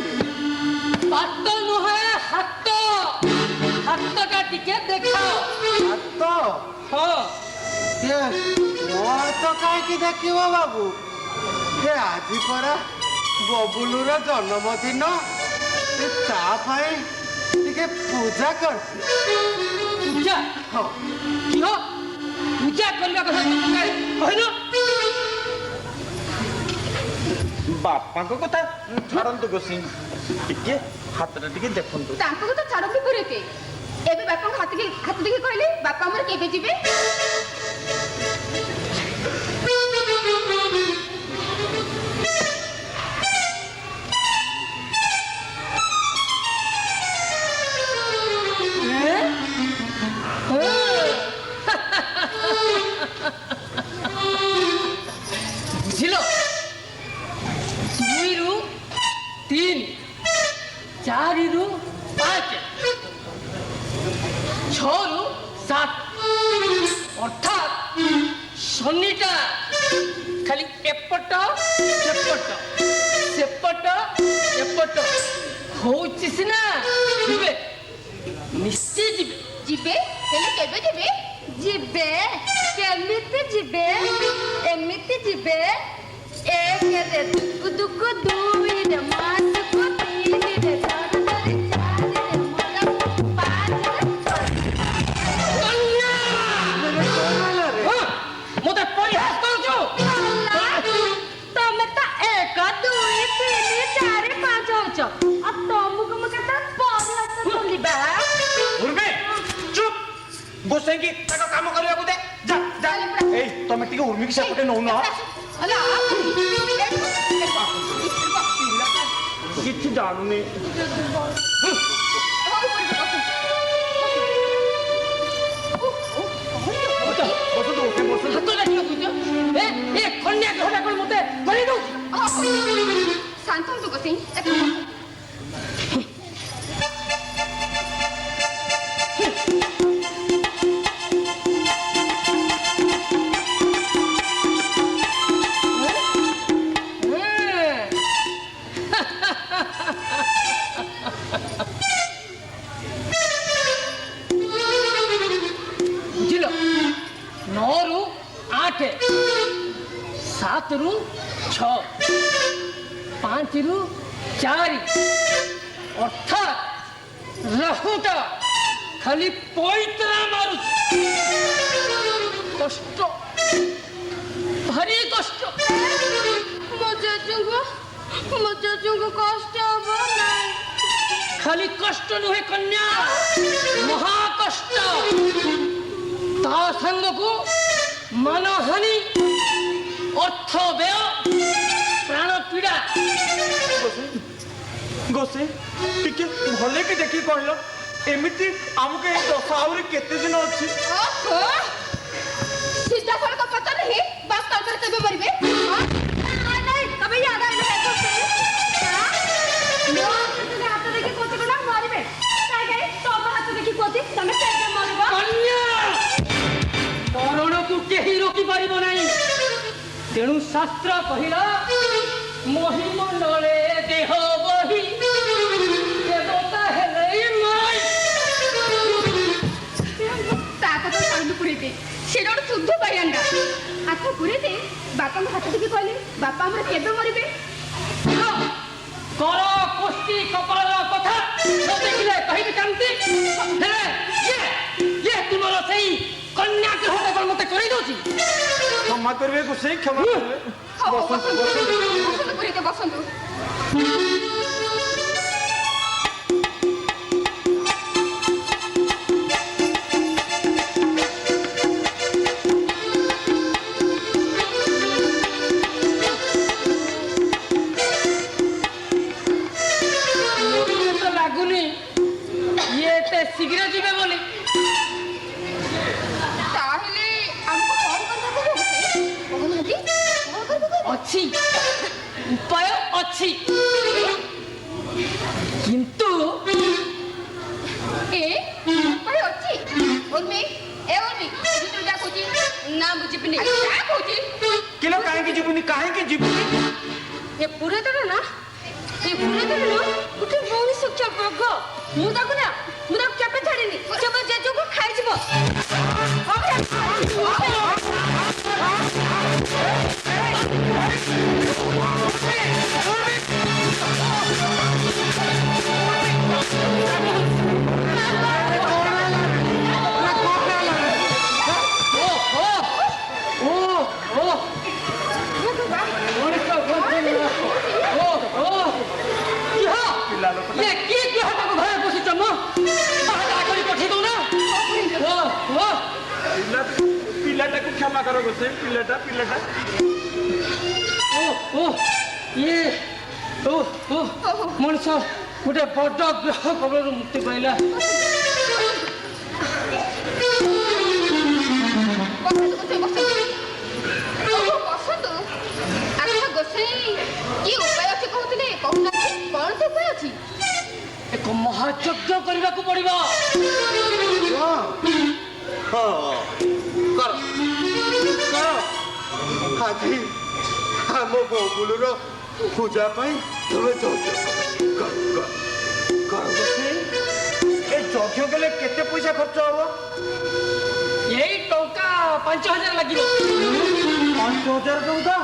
बात नुहे हाथ हाथ का टिके देखाओ ହାତ हाँ ଏ ମୋ ହାତ କାହିଁକି ଦେଖିବ ବାବୁ? ଏ ଆଜି ପରା ବବୁଲୁର ଜନ୍ମଦିନ, ଏ ତା ପାଇଁ ଟିକେ ପୂଜା କରିଛି। पूजा ହଁ क्यों पूजा करने का कहना ବାପାଙ୍କ କଥା ଛାଡ଼ନ୍ତୁ ଗୋସିଂ, ଟିକେ ହାତଟା ଟିକେ ଦେଖନ୍ତୁ। ତାଙ୍କ କଥା ଛାଡ଼ନ୍ତୁ ପୁରେତେ। ଏବେ ବାପାଙ୍କ ହାତ ଦେଖି କହିଲେ ବାପା ଆମର କେବେ ଯିବେ? बुझिलो 2 रु 3 4 रु 5 6 रु 7 अर्थात शनिटा खाली एपट सेपट सेपट एपट होउछि सिना जिबे निश्चय जिबे ଯିବେ ହେଲେ କେବେ ଯିବେ? ଯିବେ କେମିତି ଯିବେ? ଏମିତି ଯିବେ। ଏକରେ ଦୁକୁ ଦୁକୁ, ଦୁଇରେ ମାସକୁ, ତିନିରେ ସରସରି, ଚାରିରେ ମରକୁ, ପାଞ୍ଚରେ मते परिहास करूछु ତମେ ତ 1 2 3 4 5 ହଉଛ। ଆଉ ତମକୁ ମୁଁ କେତେ ପରିହାସ କଲିବା? ଉର୍ମି ଚୁପ, ଗୋସାଇଁ କି ତାଙ୍କ କାମ କରିବାକୁ ଦେ। ଯା ଯା। ଏଇ ତମେ ଟିକେ ଉର୍ମିକି ସେପଟେ ନଉନ। ହେଲା କିଛି ଜାଣୁନି। 7 ରୁ 6 5 ରୁ 4 ଅର୍ଥାତ୍ ରାହୁଟା ଖାଲି ପଇତରା ମାରୁଛି। କଷ୍ଟ, ଭାରି କଷ୍ଟ। ମୋ ଜେଜେଙ୍କୁ କଷ୍ଟ ହବ ନାହିଁ। ଖାଲି କଷ୍ଟ ନୁହେଁ କନ୍ୟା, ମହା କଷ୍ଟ। ତା ସାଙ୍ଗକୁ ମାନହାନି, ଅର୍ଥ ବ୍ୟୟ, ପ୍ରାଣ ପୀଡ଼ା। ଗୋସେଇ ଟିକେ ଭଲେ କି ଦେଖି କହିଲ, ଏମିତି ଆମକୁ ଏଇ ଦଶା ଆହୁରି କେତେ ଦିନ ଅଛି? ଓହୋ, ସିଧାସଳଖ ପଚାର ହିଁ ବାସ୍ତବ ଉପରେ କେବେ ମରିବେ? नहीं कभी याद आए ना तो मैं हाथ देखी कोची को ना मारिबे काय काय तो हाथ देखी कोची तमे केबे मारिबो କନ୍ୟା, ମରଣକୁ କେହି ରୋକି ପାରିବ ନାହିଁ। ତେଣୁ ଶାସ୍ତ୍ର କହିଲା, ମହିମଣ୍ଡଳେ ଦେହ ବହି ଦେବତା ହେଲେ ମରାଇ। ତା କଥା ସାଇଡ୍ ପୁରେଇତେ ସେଟା ଗୋଟେ ଶୁଦ୍ଧ ବାୟାଣ୍ଡା। ଆଚ୍ଛା ପୁରେଇତେ ବାପାଙ୍କ ହାତ ଦେଖି କହିଲେ ବାପା ଆମର କେବେ ମରିବେ? କର କୋଷ୍ଠୀ କପାଳର କଥା ନ ଦେଖିଲେ କହିବି କେମିତି? ହେଲେ ଇଏ ତୁମର ସେଇ କନ୍ୟା ଗ୍ରହଟା କଣ ମତେ କରି ଦଉଛି? କ୍ଷମା କରିବେ ଗୋସେଇ, କ୍ଷମା କରିବେ। ହଉ, ବସନ୍ତୁ ପୁରେଇତେ ବସନ୍ତୁ। ଶୀଘ୍ର ଯିବେ ବୋଲି। ତାହେଲେ ଆମକୁ କଣ କରିବାକୁ ହଉଛି? କହୁନାହାନ୍ତି କଣ କରିବାକୁ? ଅଛି, ଉପାୟ ଅଛି, କିନ୍ତୁ ଉପାୟ ଅଛି? ଉର୍ମି, ଏ ଉର୍ମି, ଭିତରୁ ଯା କହୁଛି। ନା ମୁଁ ଯିବିନି। ଯା କହୁଛି। କିଲୋ କାହିଁକି ଯିବୁନି? କାହିଁକି ଯିବୁନି? ଏ ପୁରେ ଦେଲେ ନା ଗୋଟେ ମଣିଷ ଚପଗ ମୁଁ ତାକୁ କେବେ ଛାଡ଼ିନି। କେବେ ଜେଜେକୁ ଖାଇଯିବ। ପିଲାଟାକୁ କ୍ଷମା କର ଗୋସେଇ, ପିଲାଟା ମଣିଷ ଗୋଟେ ବଡ ଗ୍ରହ କବଳରୁ ମୁକ୍ତି ପାଇଲା। ବସନ୍ତୁ। ଆଚ୍ଛା ଗୋସେଇ, କି ଉପାୟ ଅଛି କହୁଥିଲେ? କହୁନାହାନ୍ତି କଣ ସେ ଉପାୟ ଅଛି? ଏକ ମହାଯଜ୍ଞ କରିବାକୁ ପଡିବ। ଆଜି ଆମ ବବୁଲୁର ପୂଜା ପାଇଁ ତମେ ଯଜ୍ଞ କର। ଏ ଯଜ୍ଞ କଲେ କେତେ ପଇସା ଖର୍ଚ୍ଚ ହବ? ଏଇ ଟଙ୍କା 5,000 ଲାଗିବ। 5,000 ଟଙ୍କା?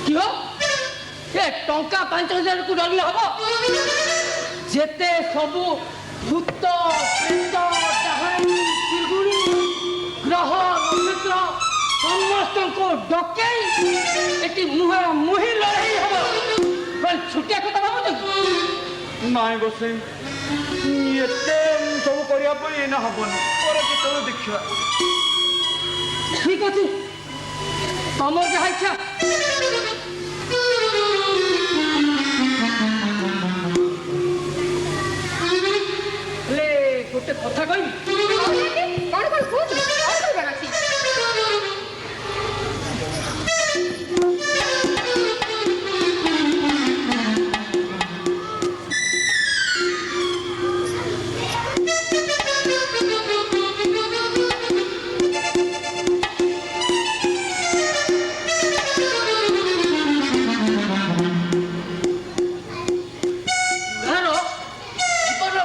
କିହ ଏ ଟଙ୍କା 5,000କୁ ଡରିଲେ ହବ? ଯେତେ ସବୁ ଭୂତ, ପ୍ରେତ, ଡାହାଣୀ, ଚିଗୁଣି, ଗ୍ରହ, ନକ୍ଷତ୍ର ସମସ୍ତଙ୍କୁ ଡକେଇ ଏଠି ମୁହିଁ ଲଢ଼େଇ ହବ। ଛୁଟିଆ କଥା ଭାବୁଛ? ନାଇଁ ଗୋସେଇ, ଏତେ ସବୁ କରିବା ପାଇଁ ଏଇନା ହବନି, ପରେ କେତେବେଳେ ଦେଖିବା। ଠିକ ଅଛି, ତମର ଯାହା ଇଚ୍ଛା। ହେଲେ ଗୋଟେ କଥା କହିବି। କଣ କହୁଛୁ? କଣ କରିବାର ଅଛି?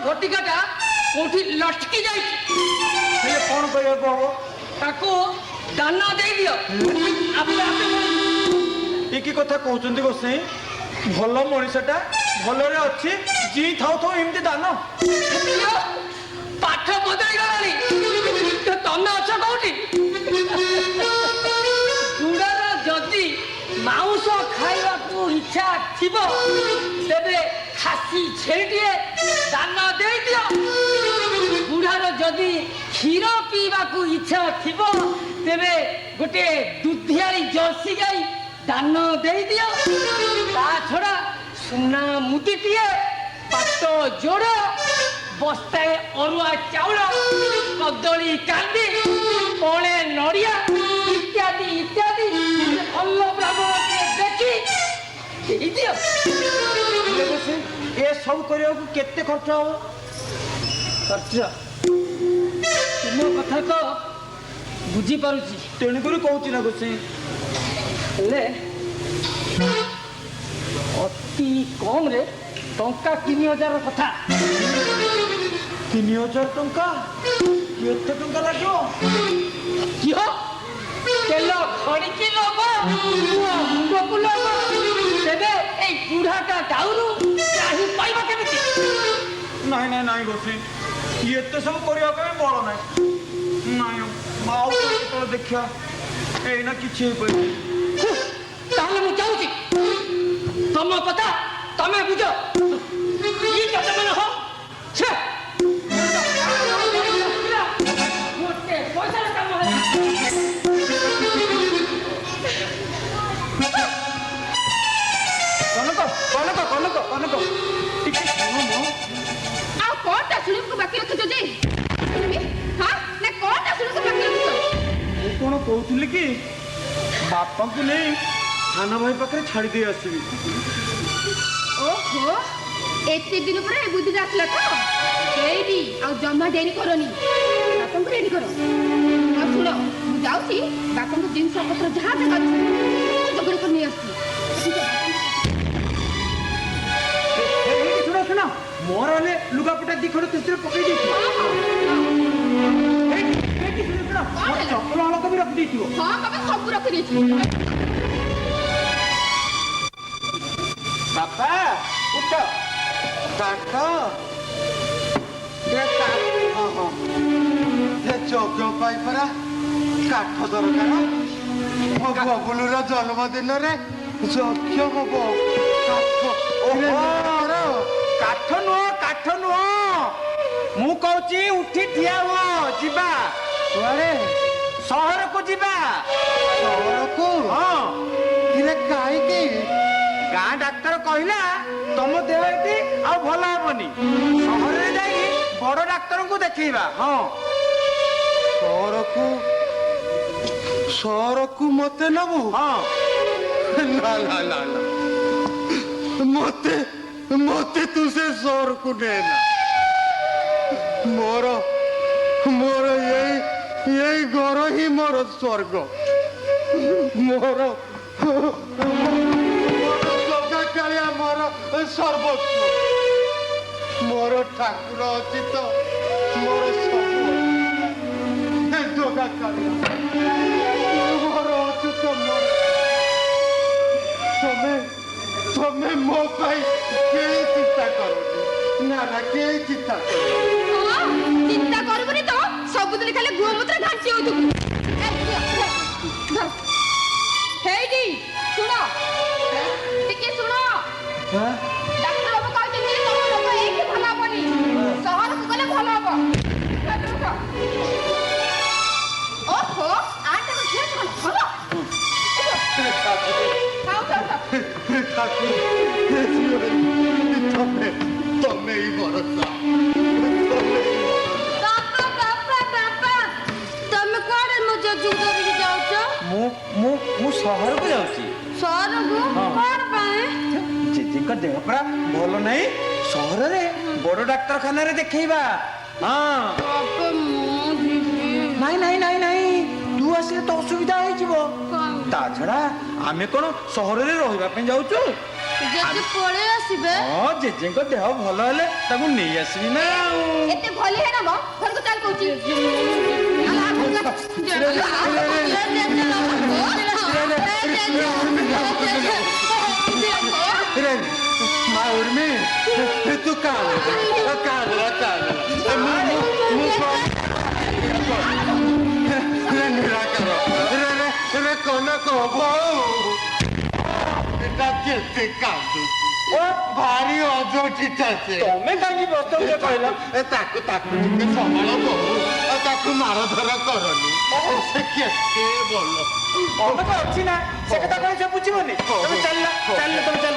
ଘଟିକାଟା କୋଉଠି ଲଟକି ଯାଇଛି। ହେଲେ କଣ କରିବାକୁ ହବ? ତାକୁ ଦାନା ଦେଇଦିଅ, ଆପେ ଆପେ ଏ କି କଥା କହୁଛନ୍ତି ଗୋସାଇଁ? ଭଲ ମଣିଷଟା ଭଲରେ ଅଛି, ଯିଏ ଥାଉ ଥାଉ ଏମିତି ଦାନ। ପାଠ ବଦଳି ଗଲାଣି, ତମେ ଅଛ କୋଉଠି? ଗୁଡ଼ାର ଯଦି ମାଉଁସ ଖାଇବାକୁ ଇଚ୍ଛା ଥିବ ତେବେ ଖାସି ଛେଳିଟିଏ ଦାନ ଦେଇଦିଅ। ବୁଢ଼ାର ଯଦି କ୍ଷୀର ପିଇବାକୁ ଇଚ୍ଛା ଥିବ ତେବେ ଗୋଟେ ଦୁଧିଆଳି ଜର୍ସି ଗାଈ ଦାନ ଦେଇଦିଅ। ତା ଛଡ଼ା ସୁନା ମୁଦିଟିଏ, ପାଟ ଯୋଡ଼, ବସ୍ତାଏ ଅରୁଆ ଚାଉଳ, କଦଳୀ କାନ୍ଦି, ପଣେ ନଡ଼ିଆ ଇତ୍ୟାଦି ଇତ୍ୟାଦି ଭଲ ବ୍ରାହ୍ମଣଟିଏ ଦେଖି ଦେଇଦିଅ। ଏ ସବୁ କରିବାକୁ କେତେ ଖର୍ଚ୍ଚ ହବ? ଖର୍ଚ୍ଚ ତୁମ କଥା ତ ବୁଝିପାରୁଛି, ତେଣୁକରି କହୁଛି ନା ଗୋସାଇଁ। ହେଲେ ଅତି କମରେ ଟଙ୍କା 3000 କଥା। 3000 ଟଙ୍କା? କେତେ ଟଙ୍କା ଲାଗିବ? କିହ ତେଲ ଖଣିକି ନବ, ମୁଣ୍ଡକୁ ନବ, ତେବେ ଏଇ ବୁଢ଼ାଟା ଡାଉରୁ ଚାହିଁ ପାଇବ କେମିତି? ନାଇଁ ନାଇଁ ନାଇଁ ଗୋସାଇଁ, ଏତେ ସବୁ କରିବା ପାଇଁ ବଳ ନାହିଁ। ନାଇଁ ଆଉ କେତେବେଳେ ଦେଖିବା, ଏଇନା କିଛି ହେଇପାରିବନି। ତାହେଲେ ମୁଁ ଯାଉଛି, ତମ କଥା ତମେ ବୁଝ। କି କଥା ମାନେ ହ ଗୋଟେ ପଇସାର କାମ ହେଲା। କନକ କନକ କନକ କନକ ଟିକେ ଶୁଣ ମ। ଆଉ କଣଟା ଶୁଣିବାକୁ ବାକି ରଖିଛ ଯେ? ହଁ ନା କଣଟା ଶୁଣିବାକୁ ବାକି ରଖିଛ? ମୁଁ କଣ କହୁଥିଲି କି ବାପାଙ୍କୁ ନେଇ ସାନ ଭାଇ ପାଖରେ ଛାଡ଼ି ଦେଇ ଆସିବି। ଓହୋ, ଏତେ ଦିନ ପରେ ଏ ବୁଦ୍ଧିଟା ଆସିଲା ତ? ଏଇଠି ଆଉ ଜମା ଡେରି କରନି, ବାପାଙ୍କୁ ରେଡି କର। ଆଉ ଶୁଣ, ମୁଁ ଯାଉଛି ବାପାଙ୍କୁ ଜିନିଷ ପତ୍ର ଯାହା ଦେଖାଉଛି ଯୋଗାଡ଼ କରି ନେଇ ଆସୁଛି। ଶୁଣ ଶୁଣ, ମୋର ହେଲେ ଲୁଗାପଟା ଦି ଖଣ୍ଡ ସେଥିରେ ପକେଇ ଦେଇଥିବ। ଶୁଣ ମୋର ଚପଲ ହଳକ ବି ରଖିଦେଇଥିବ। ହଁ ବାବା, ସବୁ ରଖିଦେଇଛି। ବାପା ଉଠ, କାଠ ଯଜ୍ଞ ପାଇଁ ପରା କାଠ ଦରକାର। ମୋ ବବୁଲୁର ଜନ୍ମଦିନରେ ଯଜ୍ଞ ହବ। କାଠ ନୁହଁ, କାଠ ନୁହଁ, ମୁଁ କହୁଛି ଉଠି ଠିଆ ହୁଅ, ଯିବା। କୁଆଡେ? ସହରକୁ ଯିବା। ସହରକୁ? ହଁ। କିରେ କାହିଁକି? ଗାଁ ଡାକ୍ତର କହିଲା ତମ ଦେହ ଏଠି ଆଉ ଭଲ ହବନି, ସହରରେ ଯାଇକି ବଡ ଡାକ୍ତରଙ୍କୁ ଦେଖେଇବା। ହଁ। ସହରକୁ ମତେ ନବୁ? ହଁ। ନା ନା ନା ନା, ମତେ ତୁ ସେ ସହରକୁ ନେ ନା। ମୋର ଏଇ ଘର ହିଁ ମୋର ସ୍वर्ଗ। ମୋର ଜଗା କାଳିଆ ମୋର ସର୍ବସ୍ୱ। ମୋର ଠାକୁର ଅଛି ତ ମୋର ସବୁ। ଜଗା କାଳିଆ ମୋର ଅଛି ତ ମୋର। ତମେ ମୋ ପାଇଁ କେହି ଚିନ୍ତା କରନି। ନା ନା, କେହି ଚିନ୍ତା କରନି। ହଁ, ଚିନ୍ତା କରିବୁନି ତ, ସବୁଦିନ ଖାଲି ଗୋମୂତ୍ର ଘାଣ୍ଟି ହଉଥିବୁ। ହେଇଟି ଶୁଣ, ଟିକେ ଶୁଣ। ଡାକ୍ତର ବାବୁ କହିଛନ୍ତି ତମ ରୋଗ ଏଇଠି ଭଲ ହବନି, ସହରକୁ ଗଲେ ଭଲ ହବ। ଓହୋ, ଆଟାକୁ ଝିଅ ଛୁଆ ଭଲ। ତମେ ହିଁ ଭରସା। ତମେ କୁଆଡେ ମୋ ଜେଜୁକୁ ଧରିକି ଯାଉଛ? ମୁଁ ସହରକୁ ଯାଉଛି। ସହରକୁ? କଣ ପାଇଁ? ଜେଜେଙ୍କ ଦେହ ପରା ଭଲ ନାହିଁ, ସହରରେ ବଡ ଡାକ୍ତରଖାନାରେ ଦେଖେଇବା। ହଁ। ବାପା, ମୁଁ ଯିବି। ନାଇଁ ନାଇଁ ନାଇଁ ନାଇଁ, ତୁ ଆସିଲେ ତ ଅସୁବିଧା ହେଇଯିବ। ତା ଛଡା ଆମେ କଣ ସହରରେ ରହିବା ପାଇଁ ଯାଉଛୁ? ଜେଜେ ପଳେଇ ଆସିବେ। ହଁ, ଜେଜେଙ୍କ ଦେହ ଭଲ ହେଲେ ତାକୁ ନେଇ ଆସିବି ନା। ଏତେ ଭଲି ହେନା ମ, ଘରକୁ ଚାଲ କହୁଛି। रे मा उर्मी तू काढला निराकार रे कोण এটা কেতে কাঁদু ও ভারী অজটিটা আছে ତମେ କାହିଁକି ବକ୍ତବ୍ୟ କହିଲ ତାକୁ ଟିକେ ସମ୍ଭାଳ ବହୁ ଆଉ ତାକୁ ମାର ଧର କରନି ସେ କେତେ ଭଲ ଅମକ ଅଛି ନା ସେ କଥା କହି ସେ ବୁଝିବନି ତମେ ଚାଲିଲ ତମେ ଚାଲ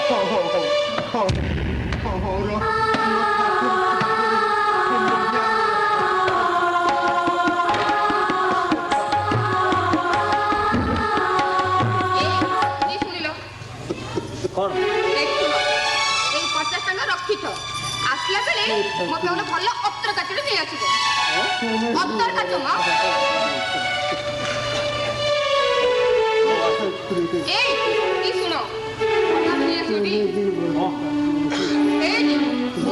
ଏ ଶୁଣିଲ କଣ ଦେଖୁନ ଏଇ 50 ଟଙ୍କା ରଖିଥ ଆସିଲା ବେଳେ ମୋ ପାଇଁ ଗୋଟେ ଭଲ ଅତର କାଚଟେ ନେଇ ଆସିବ ଅତର କାଚ ମା এই শুনো নিয়ে আসবি এই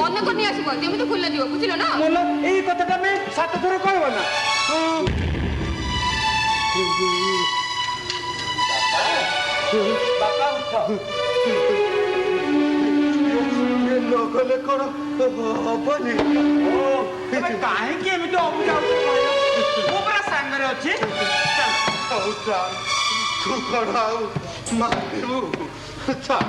মনে করে নিয়ে আসবো যেମିତି ଖୋଲା ଯିବ ବୁଝିଲ ନା ମନ ଏଇ କଥାଟା ଆମେ 7 ଥର କହିବ ନା ବାପା ଉଠ ନଗଲେ କଣ ହବନି ତମେ କାହିଁକି ଏମିତି ଅବୁଝାଉଛ କହିଲ ମୁଁ ପୁରା ସାଙ୍ଗରେ ଅଛି ହଉ ଚାଲ ତୁ କଣ ଆଉ ମାରିବୁ ଚାଲ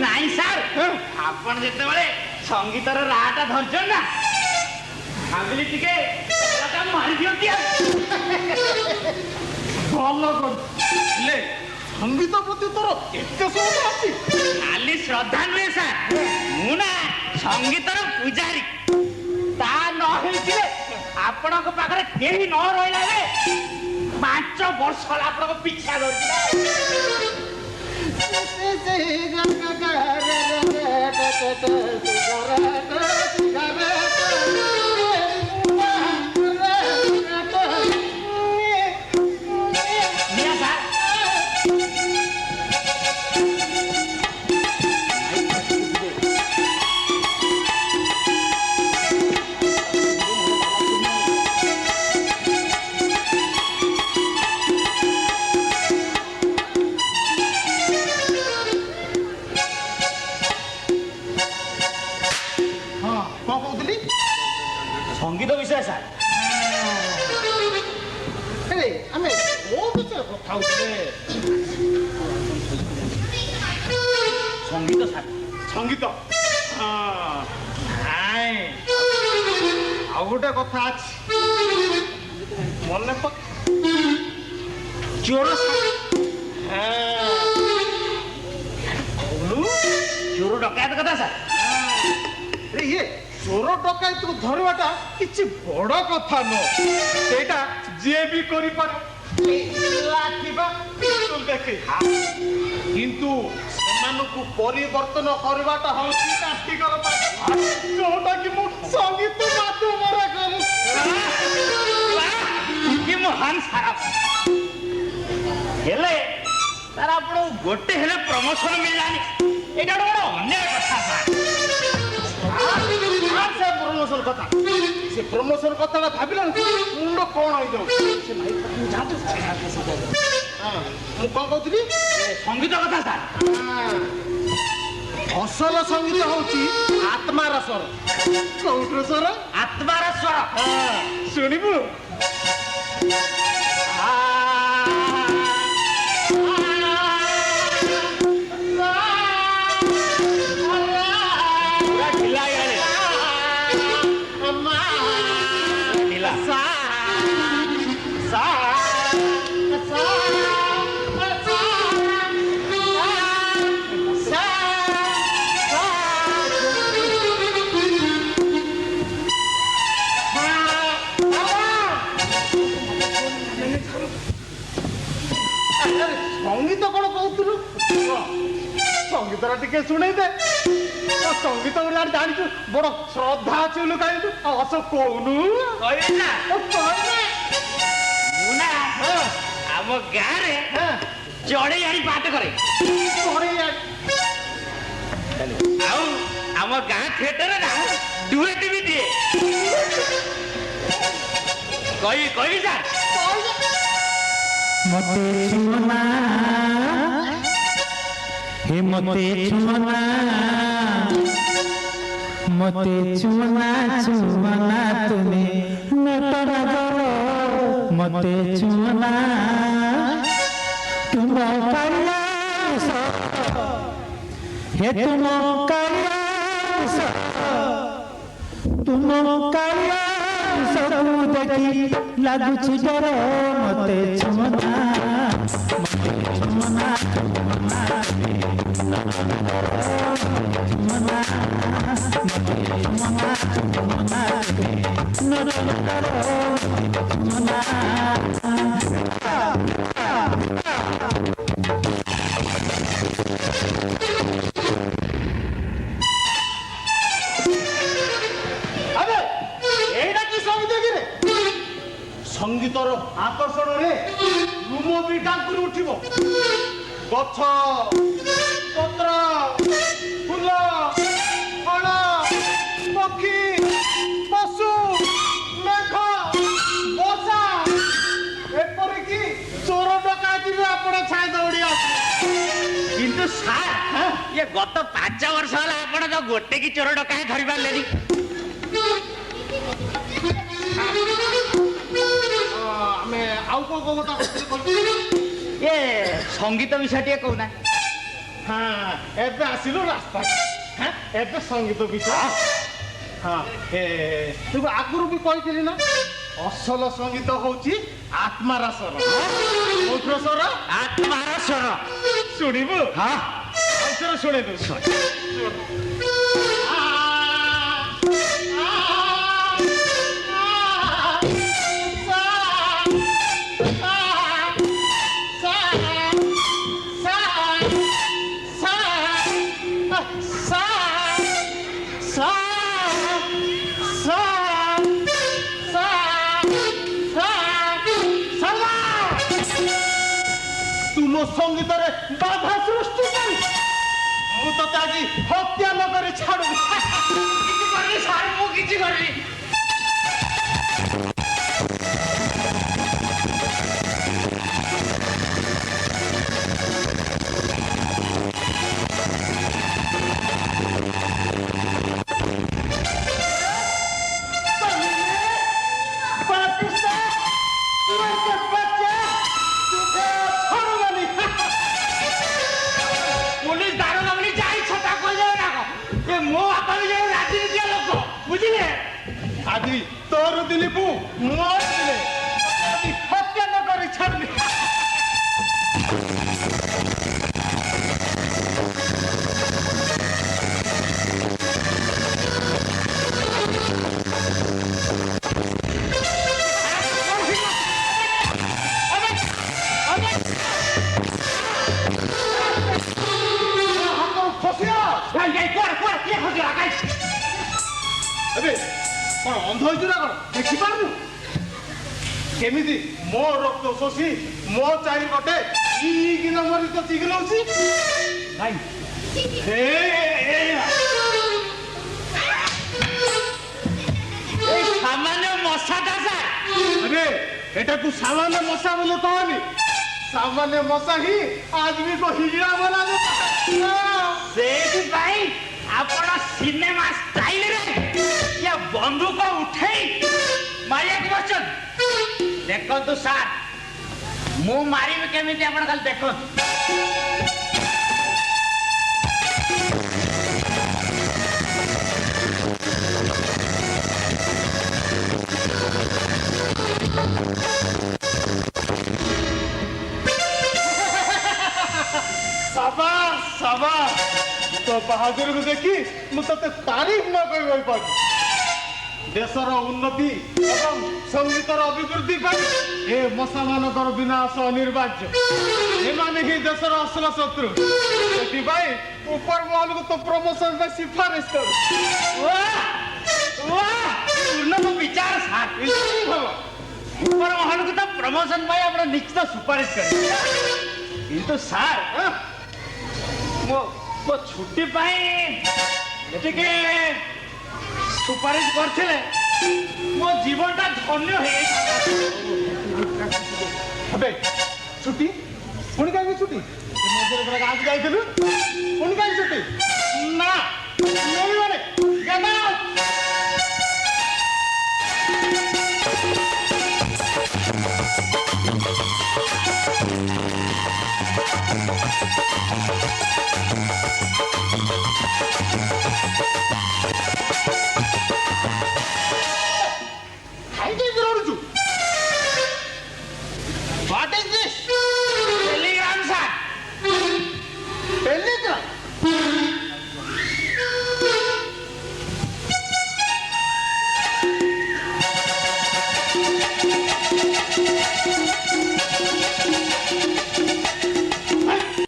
ନାଇଁ ସାର୍ ଆପଣ ଯେତେବେଳେ ସଙ୍ଗୀତର ରାହାଟା ଧରିଛନ୍ତି ନା ଭାବିଲି ଟିକେ ମାରି ଦିଅନ୍ତି ଭଲ କରୁଥିଲେ ସଙ୍ଗୀତ ପ୍ରତି ତୋର ଏତେ ସୌକ ଅଛି ଖାଲି ଶ୍ରଦ୍ଧା ନୁହେଁ ସାର୍ ମୁଁ ନା ସଙ୍ଗୀତର ପୂଜାରୀ ତା ନ ହେଇଥିଲେ ଆପଣଙ୍କ ପାଖରେ କେହି ନ ରହିଲା ବେଳେ 5 ବର୍ଷ ହେଲା ଆପଣଙ୍କ ପିଛା ଧରିଥିଲା ସଙ୍ଗୀତ ବିଷୟ ସାର୍ ଆମେ କୋଉ ବିଷୟରେ କଥା ହଉଥିଲେ ସଙ୍ଗୀତ ସାର୍ ସଙ୍ଗୀତ ନାଇଁ ଆଉ ଗୋଟେ କଥା ଅଛି ମନେ ଚୋର ଚୋର ଡକାୟତ କଥା ସାର୍ ଇଏ ଚୋର ଡକାୟତକୁ ଧରିବାଟା କିଛି ବଡ କଥା ନୁହଁ ସେଇଟା ଯିଏ ବି କରିପାରେ ଦେଖେ କିନ୍ତୁ ସେମାନଙ୍କୁ ପରିବର୍ତ୍ତନ କରିବାଟା ହଉଛି କାର୍ତ୍ତିକର ପାଠ ଯୋଉଟା କି ମୁଁ ସଙ୍ଗୀତ ମାଧ୍ୟମରେ କରୁ କି ମହାନ ସାରା ହେଲେ ତାର ଆପଣଙ୍କୁ ଗୋଟେ ହେଲେ ପ୍ରମୋସନ ମିଳିଲାନି ଏଇଟା ଗୋଟେ ଅନ୍ୟାୟ କଥା ସେ ପ୍ରମୋସନ କଥା ସେ ପ୍ରମୋସନ କଥାଟା ଭାବିଲାଣି ମୁଣ୍ଡ କଣ ହେଇଯାଉଛି ମୁଁ କଣ କହୁଥିଲି ସଙ୍ଗୀତ କଥା ସାର୍ ଅସଲ ସଙ୍ଗୀତ ହଉଛି ଆତ୍ମାର ସ୍ୱର କୋଉଠର ସ୍ୱର ଆତ୍ମାର ସ୍ୱର ଶୁଣିବୁ ଟିକେ ଶୁଣେଇ ଦେ ସଙ୍ଗୀତ ଗୁଡା ଜାଣିଛୁ ବଡ ଶ୍ରଦ୍ଧା ଅଛି ବୋଲି କାହିଁକି ଅସ କହୁନୁ କହିବେ ନା ମୁଁ ନା ଆମ ଗାଁରେ ଚଢେଇ ଆଣି ପାଠ କରେ ଆଉ ଆମ ଗାଁ ଥିଏଟରରେ ନା ଡୁଏଟ ବି ଦିଏ କହିବି ସାର୍ मते छुमना हे मते छुमना छुमना तूने नटना गो मते छुमना तुम करिया हे तुम करिया सब देखी लागुछि डर मते छुमना ସଙ୍ଗୀତର ଆକର୍ଷଣରେ ରୁମ ବି ଟାଙ୍କୁରି ଉଠିବ ଗଛ ପତ୍ର ଫୁଲ ଫଳ ପକ୍ଷୀ ପଶୁ ମେଘ ବର୍ଷା ଏପରିକି ଚୋର ଡକାୟତିରେ ଆପଣ ଛାଇ ଦୌଡ଼ି କିନ୍ତୁ ସାର୍ ଇଏ ଗତ 5 ବର୍ଷ ହେଲା ଆପଣ ତ ଗୋଟେ କି ଚୋର ଡକାଏ ଧରି ପାରିଲେନି ଆମେ ଆଉ କୋଉ କଥା ଏ ସଙ୍ଗୀତ ବିଷୟ ଟିକେ କହୁନା ହଁ ଏବେ ଆସିଲୁ ରାସ୍ତା ଏବେ ସଙ୍ଗୀତ ବିଷୟ ହଁ ତୁ ଆଗରୁ ବି କହିଥିଲି ନା ଅସଲ ସଙ୍ଗୀତ ହଉଛି ଆତ୍ମାର ସ୍ୱର କୋଉଥିର ସ୍ୱର ଆତ୍ମାର ସ୍ୱର ଶୁଣିବୁ ହଁ ଆଉ ସ୍ୱର ଶୁଣେଇ ଦଉ ସଙ୍ଗୀତରେ ବାଧା ସୃଷ୍ଟି କରି ମୁଁ ତତେ ଆଜି ହତ୍ୟା ନ କରି ଛାଡୁ କିଛି କରିନି ସାର୍ ମୁଁ କିଛି କରିନି ଆଜି ତୋର ଦିଲୀପୁ ମୋର ଦିନେ ହତ୍ୟା ନ କରି ଛାଡିଲି ଏବେ କଣ ଅନ୍ଧ ହେଇଛୁ ନା କଣ ଦେଖିପାରୁନୁ କେମିତି ମୋ ରକ୍ତ ଶୋଷି ମୋ ଚାରିପଟେ କିନା ମରି ତ ଚିଗିଲଉଛି ସାମାନ୍ୟ ମଶାଟା ସାର୍ ଆରେ ଏଟାକୁ ସାମାନ୍ୟ ମଶା ବୋଲି କହନି ସାମାନ୍ୟ ମଶା ହିଁ ଆଜି ବି ହିଜଡ଼ା ବନା ସେଇଥିପାଇଁ ଆପଣ ସିନେମା ଷ୍ଟାଇଲରେ ବନ୍ଧୁକ ଉଠେଇ ମାରିବାକୁ ବସିଛନ୍ତି ଦେଖନ୍ତୁ ସାର୍ ମୁଁ ମାରିବି କେମିତି ଆପଣ ଖାଲି ଦେଖନ୍ତୁ ସାବାସ୍ ସାବାସ୍ ତୋ ବାହାଦୁରକୁ ଦେଖି ମୁଁ ତତେ ତାରିଫ ନ କରିପାରୁନି ଦେଶର ଉନ୍ନତି ଏବଂ ସଙ୍ଗୀତର ଅଭିବୃଦ୍ଧି ପାଇଁ ଏ ମଶାମାନଙ୍କର ବିନାଶ ଅନିବାର୍ଯ୍ୟ ଏମାନେ ହିଁ ଦେଶର ଅସଲ ଶତ୍ରୁ ସେଥିପାଇଁ ऊपर महल को तो प्रमोशन में सिफारिश कर ପୂର୍ଣ୍ଣ ବିଚାର ସାର୍ ଉପର ମହଲକୁ ତ ପ୍ରମୋସନ ପାଇଁ ଆପଣ ନିଶ୍ଚିତ ସୁପାରିଶ କରିବେ କିନ୍ତୁ ସାର୍ ମୋ ଛୁଟି ପାଇଁ ଟିକେ ସୁପାରିଶ କରିଥିଲେ ମୋ ଜୀବନଟା ଧନ୍ୟ ହେଇଯାଇଥାନ୍ତା। अबे छुट्टी पुणी कहीं छुट्टी गाँव को जाइलु पुणी कहीं छुट्टी ନା